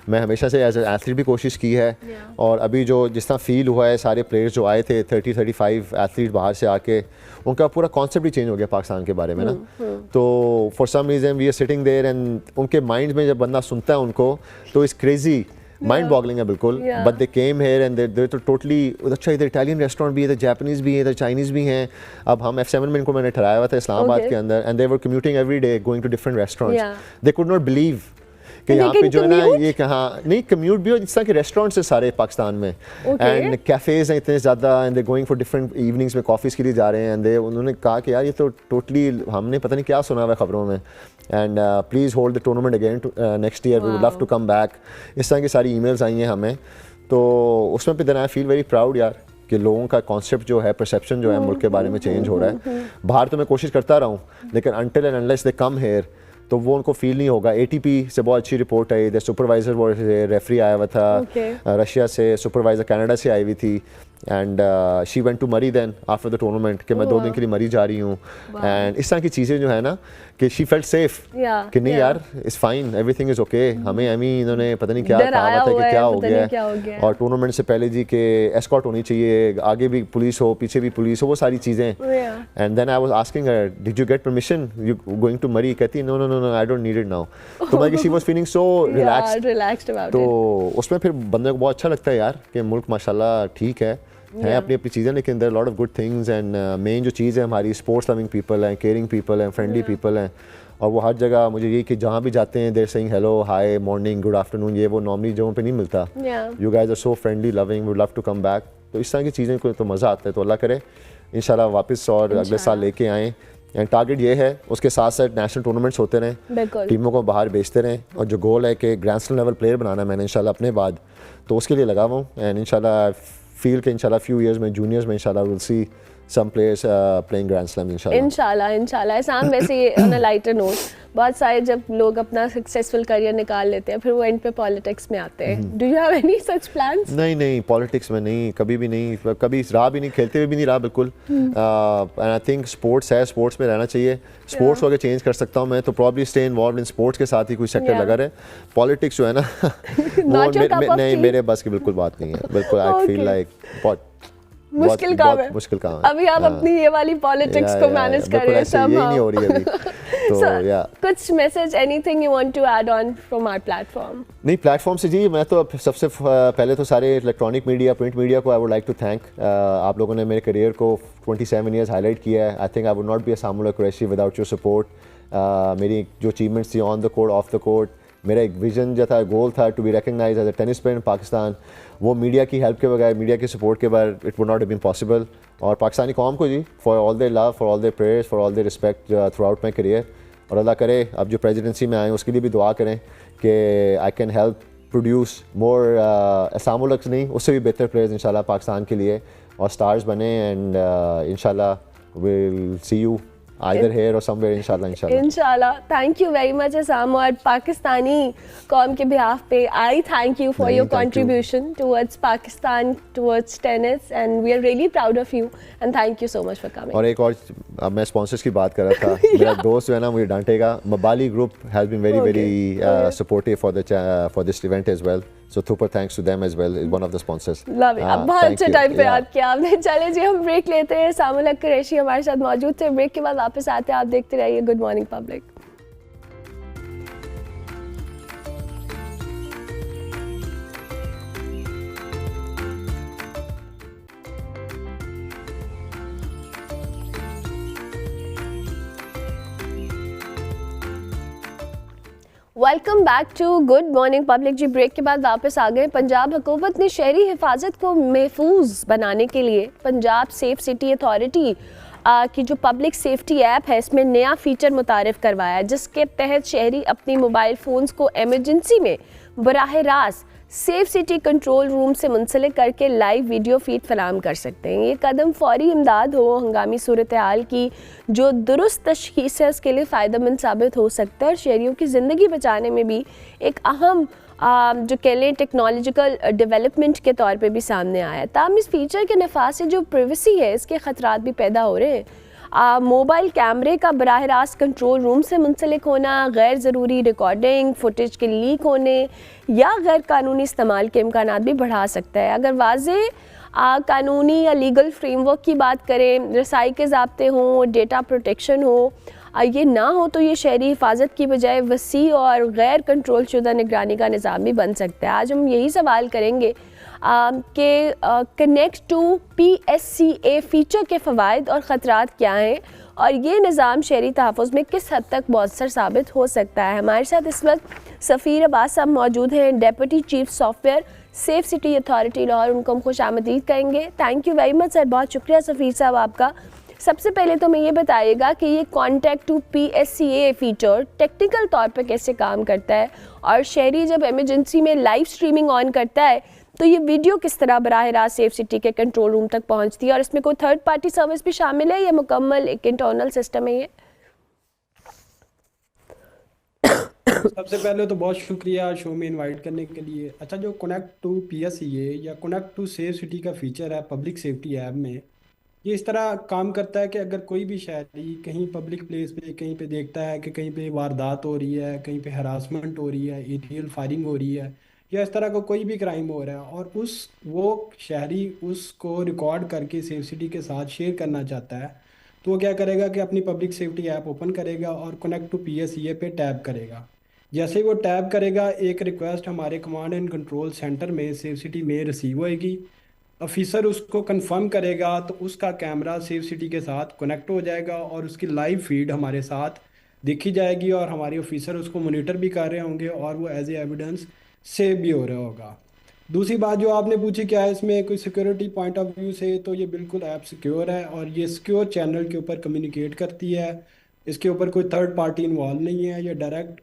Speaker 7: मैं हमेशा से एज एथलीट भी कोशिश की है, और अभी जो जिस तरह फील हुआ है, सारे प्लेयर्स जो आए थे 30-35 एथलीट बाहर से आके, उनका पूरा कॉन्सेप्ट ही चेंज हो गया पाकिस्तान के बारे में ना। तो for some reason we are sitting there and उनके माइंड में जब बंदा सुनता है उनको, तो इट्स क्रेजी, माइंड बॉगलिंग है बिल्कुल। But they came here and they तो टोटली अच्छा, इधर इटालियन रेस्टोरेंट भी है, इधर जापानीज़ भी है, इधर चाइनीज़ भी हैं। अब हम F7 में इनको मैंने ठहराया हुआ था इस्लामाबाद के अंदर, and they were commuting every day going to different restaurants. They could not believe कि यहाँ पे जो है ना, ये कहाँ नहीं कम्यूट भी हो, जिस तरह के रेस्टोरेंट्स है सारे पाकिस्तान में, एंड कैफ़ेज़ हैं इतने ज़्यादा, and they going for different evenings में कॉफ़ीज़ के लिए जा रहे हैं, एंड उन्होंने कहा कि यार ये तो टोटली हमने पता नहीं क्या सुना हुआ है ख़बरों में, and please hold the tournament again next year, we would love to come back. इस तरह की सारी ईमेल्स आई हैं हमें, तो उसमें फिर आई फील वेरी प्राउड यार कि लोगों का कॉन्सेप्ट जो है, परसेप्शन जो है मुल्क के बारे में चेंज हो रहा है। बाहर तो मैं कोशिश करता रहा हूँ, लेकिन until and unless they come here तो वो उनको फील नहीं होगा। ATP से बहुत अच्छी रिपोर्ट आई, इधर सुपरवाइज़र वो रेफरी आया हुआ था, रशिया से सुपरवाइज़र कनाडा से आई हुई थी, एंड शी वेंट टू मरी देन आफ्टर द टूर्नामेंट, कि मैं 2 दिन के लिए मरी जा रही हूँ, एंड इस तरह की चीज़ें जो है ना, कि शी फेल्ट सेफ कि नहीं यार it's fine, everything is okay. हमें इन्होंने पता नहीं क्या कहा हुआ था कि क्या हो गया, और टूर्नामेंट से पहले जी के एस्कॉर्ट होनी चाहिए, आगे भी पुलिस हो, पीछे भी पुलिस हो, वो सारी चीज़ें। And then I was asking her, did you get permission, you going to Murree? कहती no no no no, I don't need it now. तो मैं she was feeling so relaxed about it. तो उसमें फिर बंदे को बहुत अच्छा लगता है यार कि मुल्क माशाल्लाह ठीक है अपनी अपनी चीज़ें, लेकिन there lot of good things, and main जो चीज़ है हमारी, स्पोर्ट्स लविंग पीपल हैं, केयरिंग पीपल हैं, फ्रेंडली पीपल हैं, और वो हर जगह मुझे ये कि जहाँ भी जाते हैं there saying hello, hi, morning, good afternoon, ये वो नॉर्मली जगहों पे नहीं मिलता। You guys are so friendly, loving, would love to come back. तो इस तरह की चीज़ें को तो मज़ा आता है, तो अल्लाह करे इंशाल्लाह वापस और अगले साल लेके आएँ। एंड टारगेट ये है, उसके साथ साथ नेशनल टूर्नामेंट्स होते रहें, टीमों को बाहर भेजते रहें, और जो गोल है कि ग्रैंड स्लैम लेवल प्लेयर बनाना है मैंने इंशाल्लाह अपने बाद, तो उसके लिए लगा हुआ हूँ। एंड इंशाल्लाह फील के इंशाल्लाह फ्यू इयर्स में जूनियर्स में इंशाल्लाह will C some players playing Grand Slam इंशाल्लाह। साम वैसे ऑन अ लाइटर नोट, बहुत सारे जब लोग अपना सक्सेसफुल करियर निकाल लेते हैं, फिर वो एंड पे पॉलिटिक्स में आते हैं। Do you have any such plans? नहीं, पॉलिटिक्स में नहीं, कभी भी नहीं, कभी रहा भी नहीं, खेलते हुए भी नहीं रहा बिल्कुल। एंड आई थिंक स्पोर्ट्स है, स्पोर्ट्स में रहना चाहिए। स्पोर्ट्स को अगर चेंज कर सकता हूँ मैं, तो probably stay involve in sports के साथ ही कोई सेक्टर लगा रहे। पॉलिटिक्स जो है ना वो नहीं, मेरे बस की बिल्कुल बात नहीं है, बिल्कुल। आई फील लाइक बहुत
Speaker 1: मुश्किल काम है।
Speaker 7: मुश्किल काम है।
Speaker 1: अभी आप अपनी ये वाली पॉलिटिक्स को मैनेज कर रहे हैं सब।
Speaker 7: यही नहीं हो रही अभी। तो
Speaker 1: कुछ message, anything you want to add on from our platform?
Speaker 7: नहीं, प्लेटफॉर्म से जी मैं तो सबसे पहले तो सारे इलेक्ट्रॉनिक मीडिया, प्रिंट मीडिया को I would like to thank. आप लोगों ने मेरे करियर को 27 ईयर्स हाईलाइट किया है। I think I would not be Asamullah Qureshi without your support. मेरी जो अचीवमेंट्स थी on the court, off the court, मेरा एक विजन जो था, गोल था to be recognise as a tennis player in Pakistan, वो मीडिया की हेल्प के बगैर, मीडिया के सपोर्ट के बगैर it would not have been possible. और पाकिस्तानी कौम को जी, for all their love, for all their prayers, for all their respect throughout my career. और अल्लाह करे अब जो प्रेसिडेंसी में आए उसके लिए भी दुआ करें कि I can help produce more Asamullah नहीं, उससे भी बेहतर प्लेयर्स इंशाल्लाह पाकिस्तान के लिए, और स्टार्स बने। एंड इंशाल्लाह will see you either here or somewhere इंशाल्लाह। Thank you very much Aisam, और पाकिस्तानी कौम के बिहाफ पे I thank you for your contribution towards Pakistan, towards tennis, and we are really proud of you, and thank you so much for coming. और एक और, अब मैं स्पॉन्सर्स की बात कर रहा था मेरा दोस्त जो है ना मुझे डांटेगा, Mabali group has been very supportive for this event as well, so super thanks to them as well, is one of the sponsors.
Speaker 1: Love it. बहुत अच्छे टाइम पे याद किया आपने। चले जी हम ब्रेक लेते हैं। सामुल्लाह कुरैशी हमारे साथ मौजूद थे। ब्रेक के बाद वापस आते हैं। आप देखते रहिए good morning public. Welcome back to good morning public. जी ब्रेक के बाद वापस आ गए। पंजाब हुकूमत ने शहरी हिफाजत को महफूज बनाने के लिए पंजाब सेफ सिटी अथॉरिटी की जो पब्लिक सेफ्टी ऐप है इसमें नया फीचर मुतारिफ करवाया है, जिसके तहत शहरी अपनी मोबाइल फ़ोन्स को एमरजेंसी में बराह रास्त सेफ सिटी कंट्रोल रूम से मुंसलिक करके लाइव वीडियो फीड फराहम कर सकते हैं। ये कदम फौरी इमदाद हो हंगामी सूरत हाल की जो दुरुस्त तशख़ीस है उसके लिए फ़ायदेमंद साबित हो सकता है और शहरियों की ज़िंदगी बचाने में भी एक अहम जो कह लें टेक्नोलॉजिकल डेवलपमेंट के तौर पे भी सामने आया है। ताहम इस फीचर के नफा से जो प्राइवेसी है इसके ख़तरात भी पैदा हो रहे हैं। मोबाइल कैमरे का बराह रास्त कंट्रोल रूम से मुंसलिक होना गैर ज़रूरी रिकॉर्डिंग, फुटेज के लीक होने या गैर कानूनी इस्तेमाल के इम्कानात भी बढ़ा सकता है। अगर वाज़े कानूनी या लीगल फ्रेमवर्क की बात करें, रसाई के ज़ाब्ते हों, डेटा प्रोटेक्शन हो, ये ना हो तो ये शहरी हिफाजत की बजाय वसी और गैर कंट्रोल शुदा निगरानी का निज़ाम भी बन सकता है। आज हम यही सवाल करेंगे कि कनेक्ट टू PSCA फ़ीचर के फ़वाइद और ख़तरात क्या हैं और ये निज़ाम शहरी तहफ़्फ़ुज़ में किस हद तक मौसर साबित हो सकता है। हमारे साथ इस वक्त सफ़ीर अब्बास साहब मौजूद हैं, deputy chief software safe city authority Lahore. उनको हम खुश आमदीद कहेंगे। Thank you very much sir, बहुत शुक्रिया सफ़ीर साहब आपका। सबसे पहले तो मैं ये बताइएगा कि ये contact to PSCA feature technical तौर पर कैसे काम करता है और शहरी जब इमरजेंसी में लाइव स्ट्रीमिंग ऑन करता है तो ये वीडियो किस तरह बराह रास्त सेफ सिटी के कंट्रोल रूम तक पहुंचती है और इसमें कोई थर्ड पार्टी सर्विस भी शामिल है या मुकम्मल एक इंटरनल सिस्टम है ये?
Speaker 8: सबसे पहले तो बहुत शुक्रिया शो में इनवाइट करने के लिए। अच्छा, जो कनेक्ट टू PSCA या कनेक्ट टू सेफ सिटी का फीचर है पब्लिक सेफ्टी ऐप में, ये इस तरह काम करता है कि अगर कोई भी शहरी कहीं पब्लिक प्लेस पे कहीं पे देखता है कि कहीं पे वारदात हो रही है, कहीं पे हरासमेंट हो रही है, एरियल फायरिंग हो रही है या इस तरह का कोई भी क्राइम हो रहा है और वो शहरी उसको रिकॉर्ड करके सेफ सिटी के साथ शेयर करना चाहता है, तो वो क्या करेगा कि अपनी पब्लिक सेफ्टी ऐप ओपन करेगा और कनेक्ट टू PSCA पे टैप करेगा। जैसे ही वो टैप करेगा एक रिक्वेस्ट हमारे कमांड एंड कंट्रोल सेंटर में सेफ सिटी में रिसीव होएगी। ऑफिसर उसको कंफर्म करेगा तो उसका कैमरा सेफ सिटी के साथ कनेक्ट हो जाएगा और उसकी लाइव फीड हमारे साथ देखी जाएगी और हमारे ऑफिसर उसको मॉनिटर भी कर रहे होंगे और वो एज ए एविडेंस सेव भी हो रहा होगा। दूसरी बात जो आपने पूछी क्या है इसमें कोई सिक्योरिटी पॉइंट ऑफ व्यू से, तो ये बिल्कुल ऐप सिक्योर है और ये सिक्योर चैनल के ऊपर कम्युनिकेट करती है। इसके ऊपर कोई थर्ड पार्टी इन्वॉल्व नहीं है, ये डायरेक्ट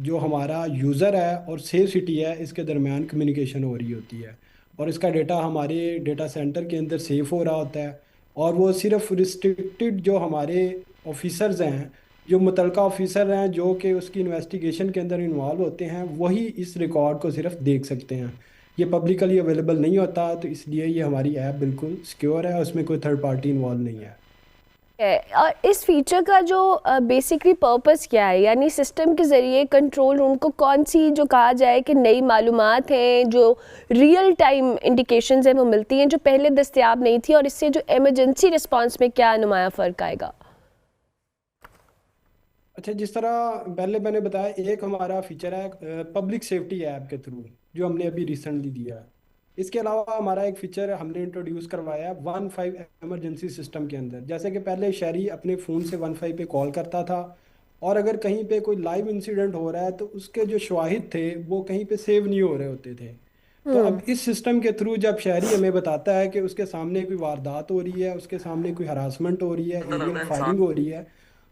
Speaker 8: जो हमारा यूज़र है और सेफ सिटी है इसके दरमियान कम्युनिकेशन हो रही होती है और इसका डेटा हमारे डेटा सेंटर के अंदर सेफ हो रहा होता है और वो सिर्फ रिस्ट्रिक्टेड जो हमारे ऑफिसर्स हैं, जो मुतलका ऑफिसर हैं जो कि उसकी इन्वेस्टिगेशन के अंदर इन्वॉल्व होते हैं, वही इस रिकॉर्ड को सिर्फ देख सकते हैं। ये पब्लिकली अवेलेबल नहीं होता, तो इसलिए ये हमारी ऐप बिल्कुल सिक्योर है, उसमें कोई थर्ड पार्टी इन्वॉल्व नहीं है।
Speaker 1: और इस फीचर का जो बेसिकली पर्पस क्या है, यानी सिस्टम के ज़रिए कंट्रोल रूम को कौन सी जो कहा जाए कि नई मालूमात हैं, जो रियल टाइम इंडिकेशंस हैं वो मिलती हैं जो पहले दस्तयाब नहीं थी और इससे जो इमरजेंसी रिस्पांस में क्या नुमाया फ़र्क आएगा?
Speaker 8: अच्छा, जिस तरह पहले मैंने बताया, एक हमारा फीचर है पब्लिक सेफ्टी ऐप के थ्रू जो हमने अभी रिसेंटली दिया है। इसके अलावा हमारा एक फीचर हमने इंट्रोड्यूस करवाया है 15 एमरजेंसी सिस्टम के अंदर। जैसे कि पहले शहरी अपने फ़ोन से 15 पे कॉल करता था और अगर कहीं पे कोई लाइव इंसिडेंट हो रहा है तो उसके जो शवाहिद थे वो कहीं पे सेव नहीं हो रहे होते थे। तो अब इस सिस्टम के थ्रू जब शहरी हमें बताता है कि उसके सामने कोई वारदात हो रही है, उसके सामने कोई हरासमेंट हो रही है, एरियल फायरिंग हो रही है,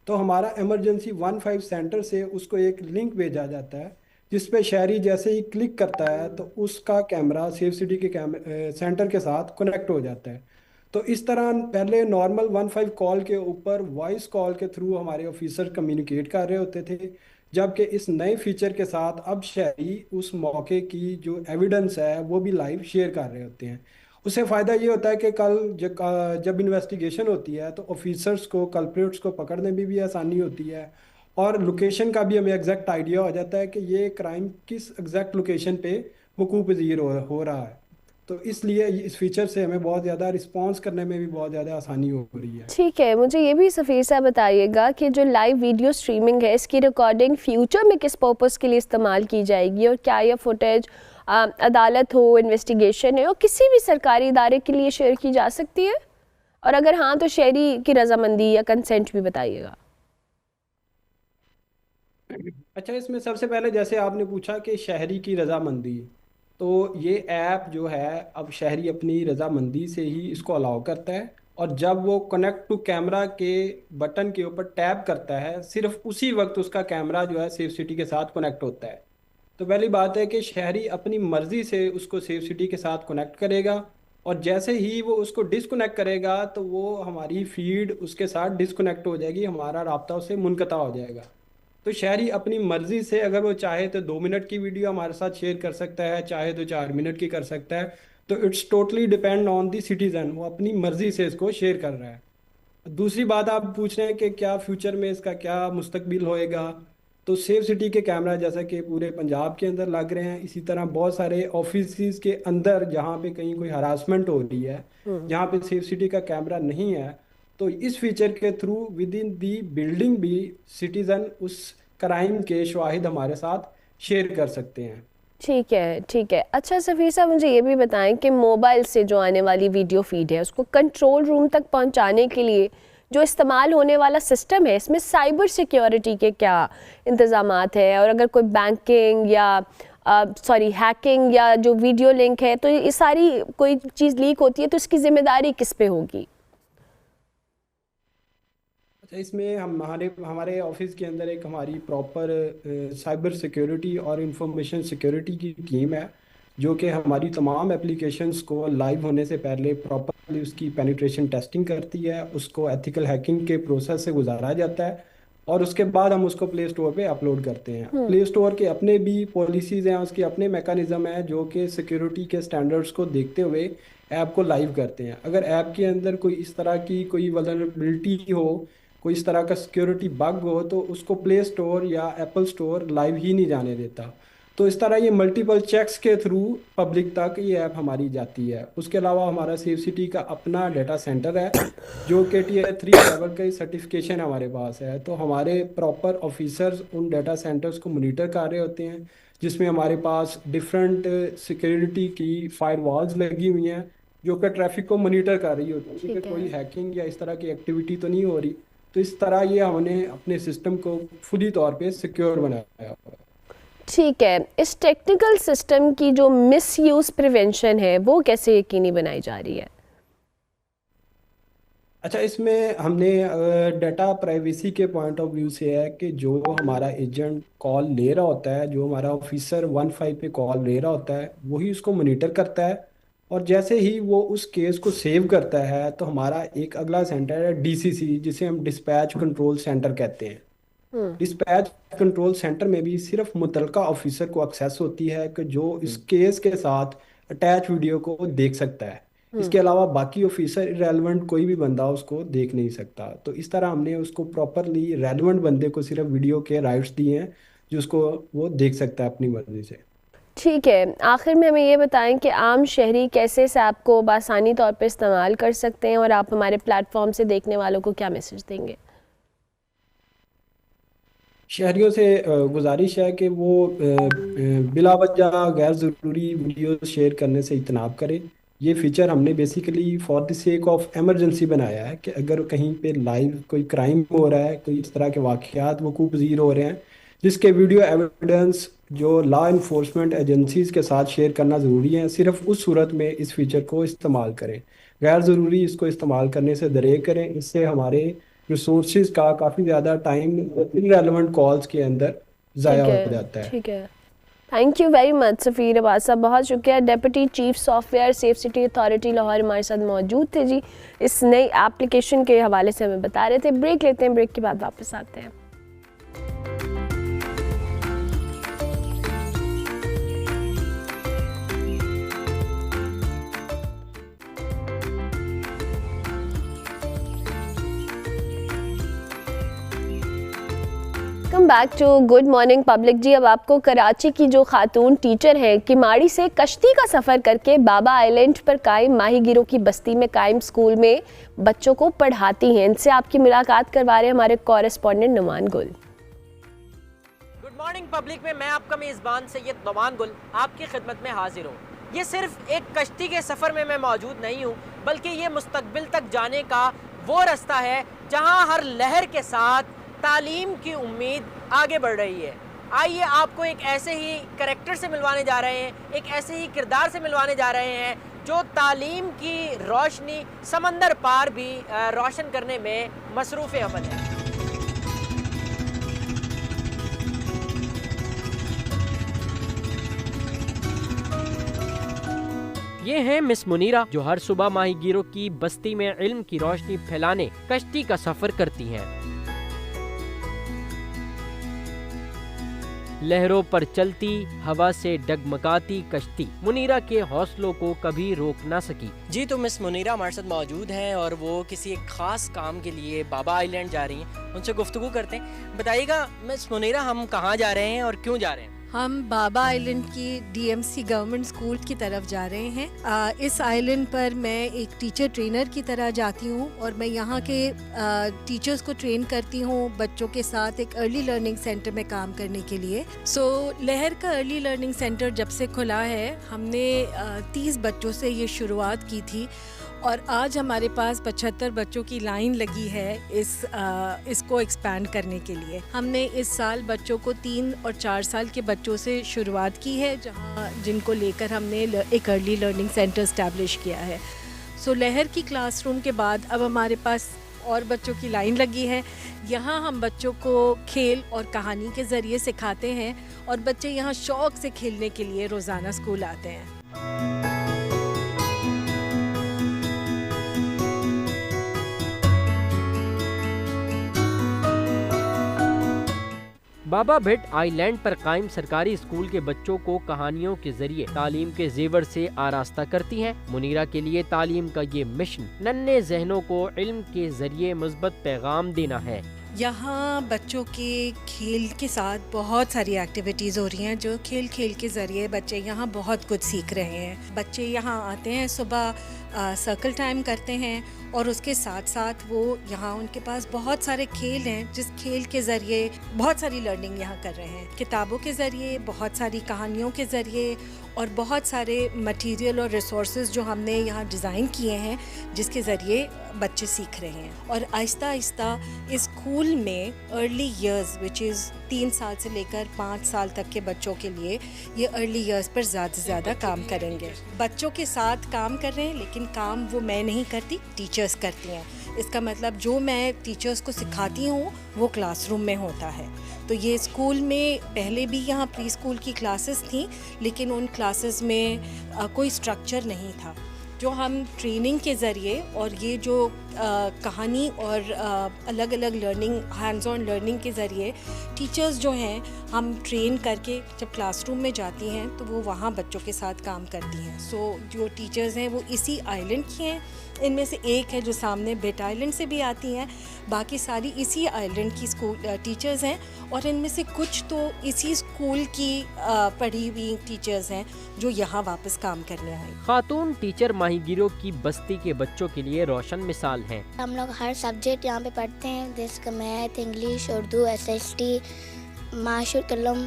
Speaker 8: तो हमारा इमरजेंसी 15 सेंटर से उसको एक लिंक भेजा जाता है जिस पे शहरी जैसे ही क्लिक करता है तो उसका कैमरा सेफ सिटी के सेंटर के साथ कनेक्ट हो जाता है। तो इस तरह पहले नॉर्मल 15 कॉल के ऊपर वॉइस कॉल के थ्रू हमारे ऑफिसर कम्युनिकेट कर रहे होते थे, जबकि इस नए फीचर के साथ अब शहरी उस मौके की जो एविडेंस है वो भी लाइव शेयर कर रहे होते हैं। उससे फ़ायदा ये होता है कि कल जब इन्वेस्टिगेशन होती है तो ऑफिसर्स को कल्प्रिट्स को पकड़ने में भी आसानी होती है और लोकेशन का भी हमें एग्जैक्ट आइडिया हो जाता है कि ये क्राइम किस एग्जैक्ट लोकेशन पे वकूअ पज़ीर हो रहा है। तो इसलिए इस फीचर से हमें बहुत ज़्यादा रिस्पांस करने में भी बहुत ज़्यादा आसानी हो रही है।
Speaker 1: ठीक है, मुझे ये भी सफ़ीर साहब बताइएगा कि जो लाइव वीडियो स्ट्रीमिंग है इसकी रिकॉर्डिंग फ्यूचर में किस पर्पस के लिए इस्तेमाल की जाएगी और क्या यह फुटेज अदालत हो, इन्वेस्टिगेशन है और किसी भी सरकारी इदारे के लिए शेयर की जा सकती है, और अगर हाँ तो शहरी की रजामंदी या कंसेंट भी बताइएगा।
Speaker 8: अच्छा, इसमें सबसे पहले जैसे आपने पूछा कि शहरी की रजामंदी, तो ये ऐप जो है अब शहरी अपनी रजामंदी से ही इसको अलाउ करता है और जब वो कनेक्ट टू कैमरा के बटन के ऊपर टैप करता है, सिर्फ उसी वक्त उसका कैमरा जो है सेफ सिटी के साथ कनेक्ट होता है। तो पहली बात है कि शहरी अपनी मर्ज़ी से उसको सेफ सिटी के साथ कनेक्ट करेगा, और जैसे ही वो उसको डिसकनेक्ट करेगा तो वो हमारी फीड उसके साथ डिसकनेक्ट हो जाएगी, हमारा राब्ता उससे मुनक़ता हो जाएगा। तो शहरी अपनी मर्ज़ी से अगर वो चाहे तो 2 मिनट की वीडियो हमारे साथ शेयर कर सकता है, चाहे तो 4 मिनट की कर सकता है। तो it's totally depend on the citizen, वो अपनी मर्ज़ी से इसको शेयर कर रहा है। दूसरी बात आप पूछ रहे हैं कि क्या फ्यूचर में इसका क्या मुस्तकबिल होएगा। तो सेफ सिटी के कैमरा जैसा कि पूरे पंजाब के अंदर लग रहे हैं, इसी तरह बहुत सारे ऑफिस के अंदर जहाँ पे कहीं कोई हरासमेंट हो रही है, जहाँ पे सेफ सिटी का कैमरा नहीं है, तो इस फीचर के through with in the building भी सिटीज़न उस क्राइम के शवाहिद हमारे साथ शेयर कर सकते हैं।
Speaker 1: ठीक है, ठीक है। अच्छा सफ़ीर साहब, मुझे ये भी बताएं कि मोबाइल से जो आने वाली वीडियो फीड है उसको कंट्रोल रूम तक पहुंचाने के लिए जो इस्तेमाल होने वाला सिस्टम है, इसमें साइबर सिक्योरिटी के क्या इंतज़ामात है, और अगर कोई बैंकिंग या हैकिंग या जो वीडियो लिंक है, तो ये सारी कोई चीज़ लीक होती है तो इसकी ज़िम्मेदारी किस पे होगी?
Speaker 8: अच्छा, इसमें हमारे ऑफिस के अंदर एक हमारी प्रॉपर साइबर सिक्योरिटी और इंफॉर्मेशन सिक्योरिटी की टीम है, जो कि हमारी तमाम एप्लीकेशंस को लाइव होने से पहले प्रॉपरली उसकी पेनिट्रेशन टेस्टिंग करती है, उसको एथिकल हैकिंग के प्रोसेस से गुजारा जाता है, और उसके बाद हम उसको प्ले स्टोर पे अपलोड करते हैं। प्ले स्टोर के अपने भी पॉलिसीज़ हैं, उसके अपने मैकेनिज़्म हैं जो कि सिक्योरिटी के स्टैंडर्ड्स को देखते हुए ऐप को लाइव करते हैं। अगर ऐप के अंदर कोई इस तरह की कोई वल्नरेबिलिटी हो, कोई इस तरह का सिक्योरिटी बग हो, तो उसको प्ले स्टोर या एप्पल स्टोर लाइव ही नहीं जाने देता। तो इस तरह ये मल्टीपल चेक्स के थ्रू पब्लिक तक ये ऐप हमारी जाती है। उसके अलावा हमारा सेफ सिटी का अपना डाटा सेंटर है जो कि Tier 3 लेवल का सर्टिफिकेशन हमारे पास है। तो हमारे प्रॉपर ऑफिसर्स उन डाटा सेंटर्स को मोनीटर कर रहे होते हैं, जिसमें हमारे पास डिफरेंट सिक्योरिटी की फायरवॉल्स लगी हुई हैं जो कि ट्रैफिक को मोनीटर कर रही होती है कि कोई हैकिंग या इस तरह की एक्टिविटी तो नहीं हो रही। तो इस तरह ये हमने अपने सिस्टम को फुली तौर पे सिक्योर बनाया हुआ है।
Speaker 1: ठीक है, इस टेक्निकल सिस्टम की जो मिसयूज़ प्रिवेंशन है वो कैसे यकीनी बनाई जा रही है?
Speaker 8: अच्छा, इसमें हमने डाटा प्राइवेसी के पॉइंट ऑफ व्यू से है कि जो हमारा एजेंट कॉल ले रहा होता है, जो हमारा ऑफिसर 15 पे कॉल ले रहा होता है, वही उसको मॉनिटर करता है, और जैसे ही वो उस केस को सेव करता है तो हमारा एक अगला सेंटर है DCC, जिसे हम डिस्पैच कंट्रोल सेंटर कहते हैं। डिस्पैच कंट्रोल सेंटर में भी सिर्फ मुतलका ऑफिसर को एक्सेस होती है कि जो इस केस के साथ अटैच वीडियो को देख सकता है। इसके अलावा बाकी ऑफिसर इरेलेवेंट कोई भी बंदा उसको देख नहीं सकता। तो इस तरह हमने उसको प्रॉपरली रेलेवेंट बंदे को सिर्फ वीडियो के राइट्स दिए हैं जो उसको वो देख सकता है अपनी मर्जी से।
Speaker 1: ठीक है, आखिर में हमें ये बताएं कि आम शहरी कैसे इस ऐप को बासानी तौर पर इस्तेमाल कर सकते हैं, और आप हमारे प्लेटफॉर्म से देखने वालों को क्या मैसेज देंगे?
Speaker 8: शहरियों से गुजारिश है कि वो बिला वजह गैर ज़रूरी वीडियो शेयर करने से इजतनाब करें। ये फीचर हमने basically for the sake of emergency बनाया है कि अगर कहीं पे लाइव कोई क्राइम हो रहा है, कोई इस तरह के वाक़यात वकूफ़ पज़ीर हो रहे हैं जिसके वीडियो एविडेंस जो लॉ इन्फोर्समेंट एजेंसीज़ के साथ शेयर करना ज़रूरी है, सिर्फ उस सूरत में इस फीचर को इस्तेमाल करें। गैर ज़रूरी इसको इस्तेमाल करने से दरेक करें। इससे हमारे रिसोर्सेज का काफ़ी ज़्यादा टाइम इररेलेवेंट कॉल्स के अंदर ज़ाया हो जाता है।
Speaker 1: ठीक है, thank you very much Safeer Abbas साहब, बहुत शुक्रिया। Deputy chief software safe city authority Lahore हमारे साथ मौजूद थे जी, इस नई एप्लीकेशन के हवाले से हमें बता रहे थे। ब्रेक लेते हैं, ब्रेक के बाद वापस आते हैं। Welcome back to good morning public जी। अब आपको कराची की जो खातून टीचर हैं किमाड़ी से कश्ती का सफ़र करके बाबा आइलैंड पर कायम माहीगीरों की बस्ती में कायम स्कूल में बच्चों को पढ़ाती हैं, इनसे आपकी मुलाकात करवा रहे हैं हमारे कॉरेस्पॉन्डेंट नुमान गुल।
Speaker 9: गुड मॉर्निंग पब्लिक में मैं आपका मेज़बान सैयद नुमान गुल आपकी खिदमत में हाजिर हूँ। ये सिर्फ एक कश्ती के सफ़र में मैं मौजूद नहीं हूँ, बल्कि ये मुस्तकबिल तक जाने का वो रास्ता है जहाँ हर लहर के साथ तालीम की उम्मीद आगे बढ़ रही है। आइए आपको एक ऐसे ही करैक्टर से मिलवाने जा रहे हैं, एक ऐसे ही किरदार से मिलवाने जा रहे हैं जो तालीम की रोशनी समंदर पार भी रोशन करने में मसरूफ़ अमल है। ये हैं मिस मुनीरा, जो हर सुबह माहीगीरों की बस्ती में इल्म की रोशनी फैलाने कश्ती का सफर करती हैं। लहरों पर चलती, हवा से डगमगाती कश्ती मुनीरा के हौसलों को कभी रोक ना सकी। जी, तो मिस मुनीरा हमारे साथ मौजूद हैं और वो किसी एक खास काम के लिए बाबा आइलैंड जा रही हैं। उनसे गुफ्तगू करते हैं। बताइएगा मिस मुनीरा, हम कहाँ जा रहे हैं और क्यों जा रहे हैं?
Speaker 10: हम बाबा आइलैंड की डीएमसी गवर्नमेंट स्कूल की तरफ जा रहे हैं। इस आइलैंड पर मैं एक टीचर ट्रेनर की तरह जाती हूँ और मैं यहाँ के टीचर्स को ट्रेन करती हूँ बच्चों के साथ एक अर्ली लर्निंग सेंटर में काम करने के लिए। लहर का अर्ली लर्निंग सेंटर जब से खुला है, हमने 30 बच्चों से ये शुरुआत की थी और आज हमारे पास 75 बच्चों की लाइन लगी है इसको एक्सपैंड करने के लिए। हमने इस साल बच्चों को 3 और 4 साल के बच्चों से शुरुआत की है, जिनको लेकर हमने एक अर्ली लर्निंग सेंटर इस्टेब्लिश किया है। लहर की क्लासरूम के बाद अब हमारे पास और बच्चों की लाइन लगी है। यहाँ हम बच्चों को खेल और कहानी के ज़रिए सिखाते हैं और बच्चे यहाँ शौक़ से खेलने के लिए रोज़ाना स्कूल आते हैं।
Speaker 9: बाबा भिट आइलैंड पर कायम सरकारी स्कूल के बच्चों को कहानियों के जरिए तालीम के जेवर से आरास्ता करती हैं। मुनीरा के लिए तालीम का ये मिशन नन्हे जहनों को इल्म के जरिए मुस्बत पैगाम देना है।
Speaker 10: यहाँ बच्चों के खेल के साथ बहुत सारी एक्टिविटीज़ हो रही हैं, जो खेल खेल के ज़रिए बच्चे यहाँ बहुत कुछ सीख रहे हैं। बच्चे यहाँ आते हैं, सुबह सर्कल टाइम करते हैं और उसके साथ साथ वो यहाँ उनके पास बहुत सारे खेल हैं, जिस खेल के ज़रिए बहुत सारी लर्निंग यहाँ कर रहे हैं। किताबों के ज़रिए, बहुत सारी कहानियों के ज़रिए और बहुत सारे मटेरियल और रिसोर्सेज जो हमने यहाँ डिज़ाइन किए हैं, जिसके ज़रिए बच्चे सीख रहे हैं। और आहिस्ता आहिस्ता इस स्कूल में अर्ली ईयर्स विच इज़ 3 साल से लेकर 5 साल तक के बच्चों के लिए ये अर्ली ईयर्स पर ज़्यादा से ज़्यादा काम करेंगे। बच्चों के साथ काम कर रहे हैं, लेकिन काम वो मैं नहीं करती, टीचर्स करती हैं। इसका मतलब जो मैं टीचर्स को सिखाती हूँ वो क्लासरूम में होता है। तो ये स्कूल में पहले भी यहाँ प्री स्कूल की क्लासेस थी, लेकिन उन क्लासेस में कोई स्ट्रक्चर नहीं था। जो हम ट्रेनिंग के ज़रिए और ये जो कहानी और अलग अलग लर्निंग, हैंड्स ऑन लर्निंग के ज़रिए टीचर्स जो हैं हम ट्रेन करके जब क्लासरूम में जाती हैं तो वो वहाँ बच्चों के साथ काम करती हैं। जो टीचर्स हैं वो इसी आइलैंड की हैं। इनमें से एक है जो सामने भिट आइलैंड से भी आती हैं, बाकी सारी इसी आइलैंड की स्कूल टीचर्स हैं और इनमें से कुछ तो इसी स्कूल की पढ़ी हुई टीचर्स हैं जो यहाँ वापस काम करने आए।
Speaker 9: खातून टीचर माहीगीरों की बस्ती के बच्चों के लिए रोशन मिसाल हैं।
Speaker 11: हम लोग हर सब्जेक्ट यहाँ पे पढ़ते हैं, जैसे मैथ, इंग्लिश, उर्दू, SST, माशूर कलम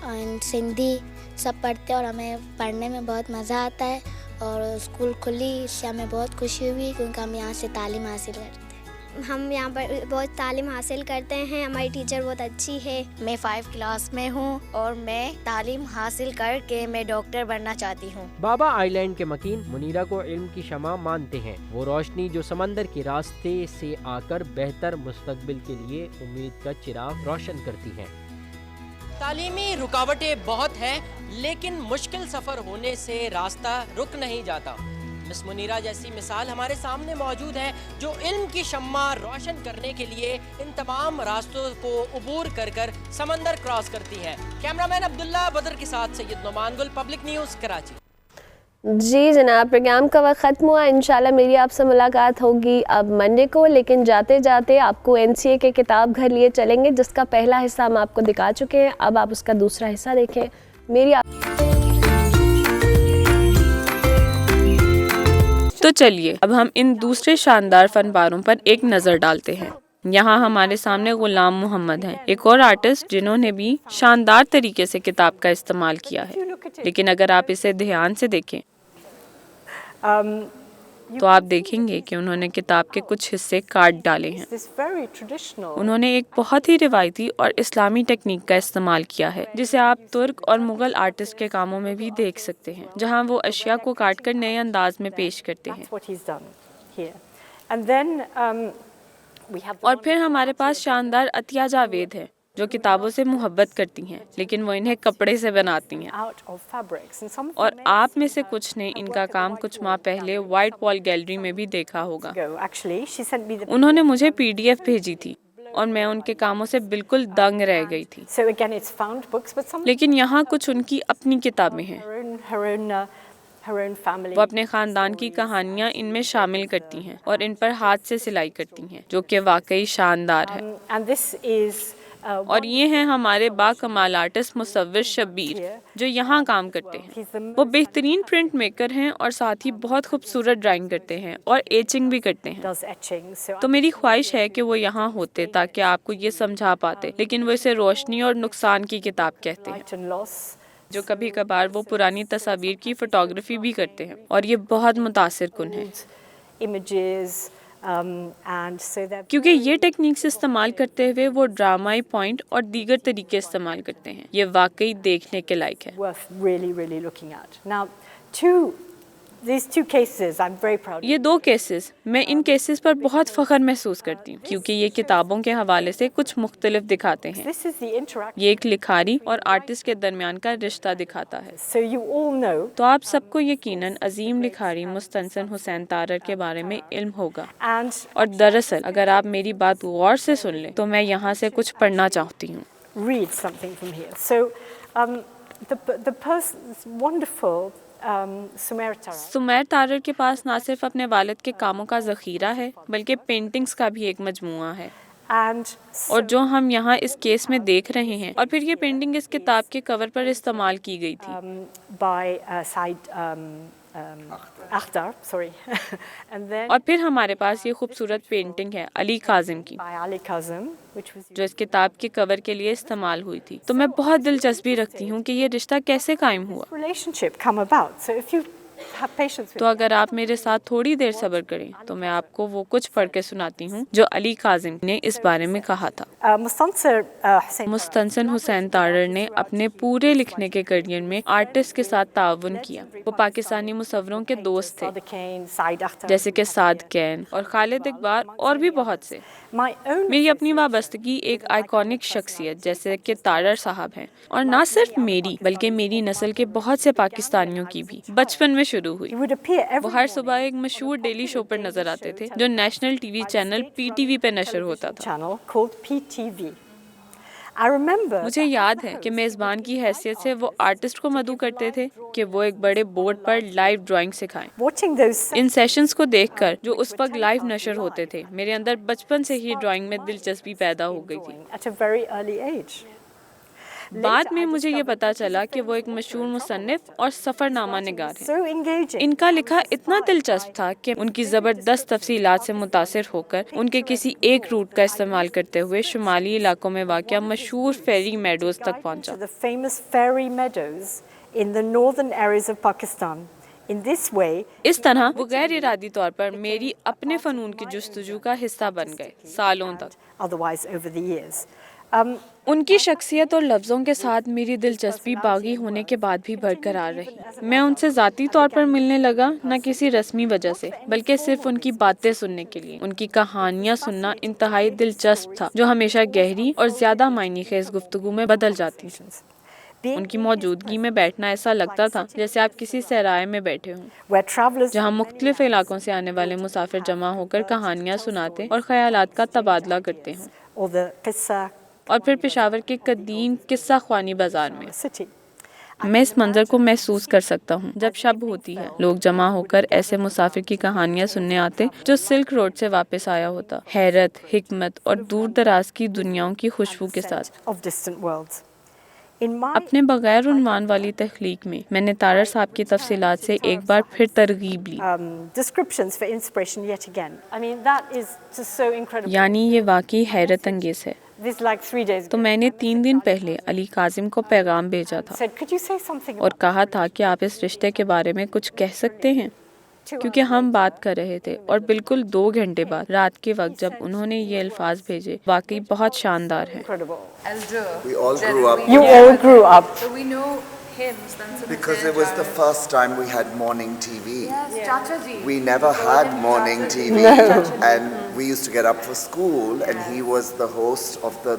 Speaker 11: और सिंधी सब पढ़ते हैं और हमें पढ़ने में बहुत मज़ा आता है। और स्कूल खुली, इससे हमें बहुत खुशी हुई क्योंकि हम यहाँ से तालीम हासिल करते हैं।
Speaker 12: हम यहाँ पर बहुत तालीम हासिल करते हैं, हमारी टीचर बहुत अच्छी है।
Speaker 11: मैं 5 क्लास में हूँ और मैं तालीम हासिल करके मैं डॉक्टर बनना चाहती हूँ।
Speaker 9: बाबा आइलैंड के मकीन मुनीरा को इल्म की शमा मानते हैं। वो रोशनी जो समंदर के रास्ते से आकर बेहतर मुस्तकबिल के लिए उम्मीद का चिराग रोशन करती हैं। तालीमी रुकावटें बहुत हैं, लेकिन मुश्किल सफ़र होने से रास्ता रुक नहीं जाता। मिस मुनीरा जैसी मिसाल हमारे सामने मौजूद है, जो इल्म की शम्मा रोशन करने के लिए इन तमाम रास्तों को उबूर कर कर समंदर क्रॉस करती है। कैमरामैन अब्दुल्ला बदर के साथ सैयद नुमान गुल, पब्लिक न्यूज़, कराची।
Speaker 1: जी जनाब, प्रोग्राम का वक्त ख़त्म हुआ। इंशाल्लाह मेरी आपसे मुलाकात होगी अब मंडे को, लेकिन जाते जाते आपको NCA के किताब घर लिए चलेंगे, जिसका पहला हिस्सा हम आपको दिखा चुके हैं। अब आप उसका दूसरा हिस्सा देखें।
Speaker 13: तो चलिए अब हम इन दूसरे शानदार फनपारों पर एक नज़र डालते हैं। यहाँ हमारे सामने गुलाम मोहम्मद हैं, एक और आर्टिस्ट जिन्होंने भी शानदार तरीके से किताब का इस्तेमाल किया है। लेकिन अगर आप इसे ध्यान से देखें तो आप देखेंगे कि उन्होंने किताब के कुछ हिस्से काट डाले हैं। उन्होंने एक बहुत ही रिवायती और इस्लामी टेक्निक का इस्तेमाल किया है, जिसे आप तुर्क और मुगल आर्टिस्ट के कामों में भी देख सकते हैं, जहां वो अशिया को काटकर नए अंदाज में पेश करते हैं। और फिर हमारे पास शानदार अतिया जावेद है, जो किताबों से मोहब्बत करती हैं, लेकिन वो इन्हें कपड़े से बनाती हैं। और आप में से कुछ ने इनका काम कुछ माह पहले व्हाइट वॉल गैलरी में भी देखा होगा। उन्होंने मुझे PDF भेजी थी और मैं उनके कामों से बिल्कुल दंग रह गई थी। लेकिन यहाँ कुछ उनकी अपनी किताबें हैं। वो अपने खानदान की कहानियाँ इनमें शामिल करती हैं और इन पर हाथ से सिलाई करती हैं, जो कि वाकई शानदार है। और ये हैं हमारे बाकमाल आर्टिस्ट मुसव्विर शब्बीर, जो यहाँ काम करते हैं। वो बेहतरीन प्रिंट मेकर हैं और साथ ही बहुत खूबसूरत ड्राइंग करते हैं और एचिंग भी करते हैं। तो मेरी ख्वाहिश है कि वो यहाँ होते ताकि आपको ये समझा पाते, लेकिन वो इसे रोशनी और नुकसान की किताब कहते हैं। जो कभी कभार वो पुरानी तस्वीर की फोटोग्राफी भी करते हैं और ये बहुत मुतासिर कुन है, क्योंकि ये टेक्निक्स इस्तेमाल करते हुए वो ड्रामाई पॉइंट और दीगर तरीके इस्तेमाल करते हैं। ये वाकई देखने के लायक है। ये 2 केसेस, मैं इन केसेस पर बहुत फख्र महसूस करती हूँ, क्योंकि ये किताबों के हवाले से कुछ मुख्तलिफ दिखाते हैं। ये एक लिखारी और आर्टिस्ट के दरमियान का रिश्ता दिखाता है। तो आप सबको यकीनन अजीम लिखारी मुस्तनसन हुसैन तारर के बारे में इल्म होगा। और दरअसल अगर आप मेरी बात गौर से सुन लें तो मैं यहाँ से कुछ पढ़ना चाहती हूँ। सुमेर तारर के पास ना सिर्फ अपने वालिद के कामों का ज़ख़ीरा है, बल्कि पेंटिंग्स का भी एक मजमूआ है। और जो हम यहाँ इस केस में देख रहे हैं, और फिर ये पेंटिंग इस किताब के कवर पर इस्तेमाल की गई थी और फिर हमारे पास ये खूबसूरत पेंटिंग है अली काजिम की, जो इस किताब के कवर के लिए इस्तेमाल हुई थी। तो मैं बहुत दिलचस्पी रखती हूँ कि ये रिश्ता कैसे कायम हुआ। तो अगर आप मेरे साथ थोड़ी देर सब्र करें तो मैं आपको वो कुछ पढ़ के सुनाती हूँ जो अली काजिम ने इस बारे में कहा था। मुस्तनसन हुसैन तारर ने अपने पूरे लिखने के करियर में आर्टिस्ट के साथ ताउन किया। वो पाकिस्तानी मुसव्वरों के दोस्त थे, जैसे कि साद कैन और खालिद इकबाल और भी बहुत से। मेरी अपनी वाबस्तगी एक आइकॉनिक शख्सियत जैसे कि तारर साहब हैं, और ना सिर्फ मेरी बल्कि मेरी नस्ल के बहुत से पाकिस्तानियों की भी बचपन में शुरू हुई। वो हर सुबह एक मशहूर डेली शो पर नजर आते थे जो नेशनल टीवी चैनल PTV पे नशर होता था। मुझे याद है कि मेज़बान की हैसियत से वो आर्टिस्ट को मदऊ करते थे कि वो एक बड़े बोर्ड पर लाइव ड्राइंग सिखाएं। इन सेशंस को देखकर जो उस वक्त लाइव नशर होते थे, मेरे अंदर बचपन से ही ड्राइंग में दिलचस्पी पैदा हो गई थी। बाद में मुझे ये पता चला कि वो एक मशहूर मुसन्निफ और सफ़रनामा निगार हैं। इनका लिखा इतना दिलचस्प था कि उनकी ज़बरदस्त तफसीलात से मुतासिर होकर उनके किसी एक रूट का इस्तेमाल करते हुए शुमाली इलाकों में वाक़या मशहूर फेरी मेडोज़ तक पहुँचा। इस तरह वो गैर इरादी तौर पर मेरी अपने फ़नून की जुस्तजू का हिस्सा बन गए सालों तक। उनकी शख्सियत और लफ्ज़ों के साथ मेरी दिलचस्पी बागी होने के बाद भी बरकरार रही। मैं उनसे ज़ाती तौर पर मिलने लगा, न किसी रस्मी वजह से, बल्कि सिर्फ उनकी बातें सुनने के लिए। उनकी कहानियाँ सुनना इंतहाई दिलचस्प था, जो हमेशा गहरी और ज़्यादा मायने खेज़ गुफ्तगू में बदल जाती थी। उनकी मौजूदगी में बैठना ऐसा लगता था जैसे आप किसी सहराए में बैठे हों, जहाँ मुख्तलिफ इलाकों से आने वाले मुसाफिर जमा होकर कहानियाँ सुनाते और ख्यालात का तबादला करते हों। और फिर पेशावर के कदीम किस्सा ख्वानी बाजार में मैं इस मंजर को महसूस कर सकता हूँ। जब शब होती है, लोग जमा होकर ऐसे मुसाफिर की कहानियाँ सुनने आते जो सिल्क रोड से वापस आया होता, हैरत, हिकमत और दूर दराज की दुनियाओं की खुशबू के साथ। अपने बगैर उन्वान वाली तख्लीक में मैंने तारर साहब की तफसीलात से एक बार फिर तरगीब ली। यानी ये वाकई हैरत अंगेज है। तो मैंने 3 दिन पहले अली काजिम को पैगाम भेजा था और कहा था कि आप इस रिश्ते के बारे में कुछ कह सकते हैं। क्योंकि हम बात कर रहे थे और बिल्कुल 2 घंटे बाद रात के वक्त जब उन्होंने ये अल्फाज भेजे, वाकई बहुत शानदार है।
Speaker 14: We all grew up.
Speaker 9: You all grew up.
Speaker 15: So we know hymns.
Speaker 14: Because it was the first time we had morning TV.
Speaker 15: Yes, Chacha ji.
Speaker 14: We never had morning TV, and we used to get up for school, and he was the host of the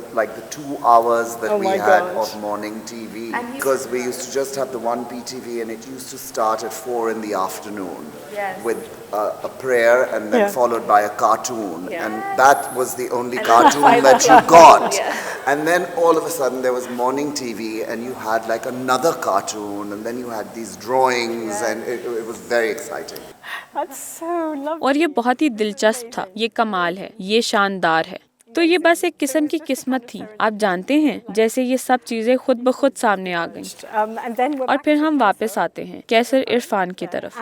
Speaker 14: 2 hours that we had of morning TV. Because we used to just have the 1P TV, and it used to start at 4 in the afternoon with a prayer, and then followed by a cartoon, and that was the only cartoon that you got. And then all of a sudden there was morning TV, and you had like another cartoon, and then you had these drawings, and it was very exciting.
Speaker 9: That's so lovely.
Speaker 13: और ये बहुत ही दिलचस्प था, ये कमाल है, ये शानदार है। तो ये बस एक किस्म की किस्मत थी, आप जानते हैं, जैसे ये सब चीजें खुद ब खुद सामने आ गईं। और फिर हम वापस आते हैं कैसर इरफान की तरफ।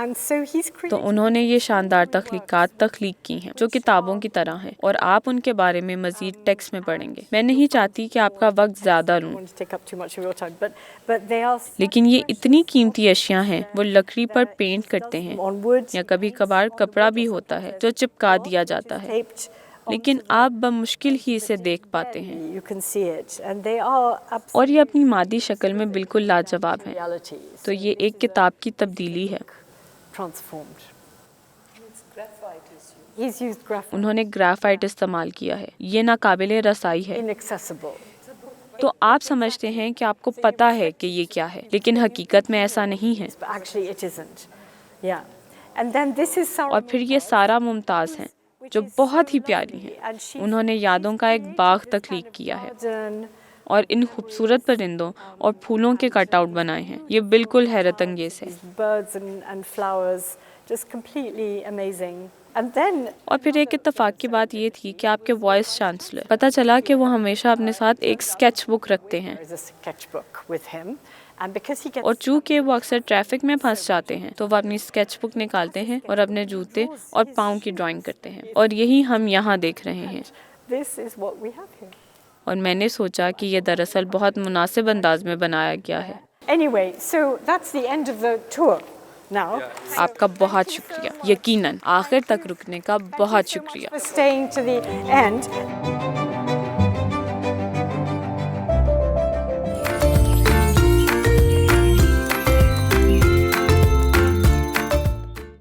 Speaker 13: तो उन्होंने ये शानदार तख्लीकात तख्लीक की हैं जो किताबों की तरह हैं, और आप उनके बारे में मजीद टेक्स्ट में पढ़ेंगे। मैं नहीं चाहती कि आपका वक्त ज्यादा लूं, लेकिन ये इतनी कीमती अशिया हैं। वो लकड़ी पर पेंट करते हैं या कभी कभार कपड़ा भी होता है जो चिपका दिया जाता है, लेकिन आप बमुश्किल ही इसे देख पाते हैं, और ये अपनी मादी शक्ल में बिल्कुल लाजवाब हैं। तो ये एक किताब की तब्दीली है। उन्होंने ग्राफाइट इस्तेमाल किया है, ये नाकाबिले रसाई है। तो आप समझते हैं कि आपको पता है कि ये क्या है, लेकिन हकीकत में ऐसा नहीं है। और फिर ये सारा मुमताज़ हैं जो बहुत ही प्यारी हैं। उन्होंने यादों का एक बाग तख्लीक किया है और इन खूबसूरत परिंदों और फूलों के कटआउट बनाए हैं। ये बिल्कुल हैरत अंगेज है। और फिर एक इत्तेफाक की बात ये थी कि आपके वाइस चांसलर, पता चला कि वो हमेशा अपने साथ एक स्केच बुक रखते हैं, और चूँकि वो अक्सर ट्रैफिक में फंस जाते हैं तो वो अपनी स्केच बुक निकालते हैं और अपने जूते और पाँव की ड्राइंग करते हैं, और यही हम यहाँ देख रहे हैं। और मैंने सोचा कि ये दरअसल बहुत मुनासिब अंदाज में बनाया गया है। आपका बहुत शुक्रिया, यकीनन आखिर तक रुकने का बहुत शुक्रिया।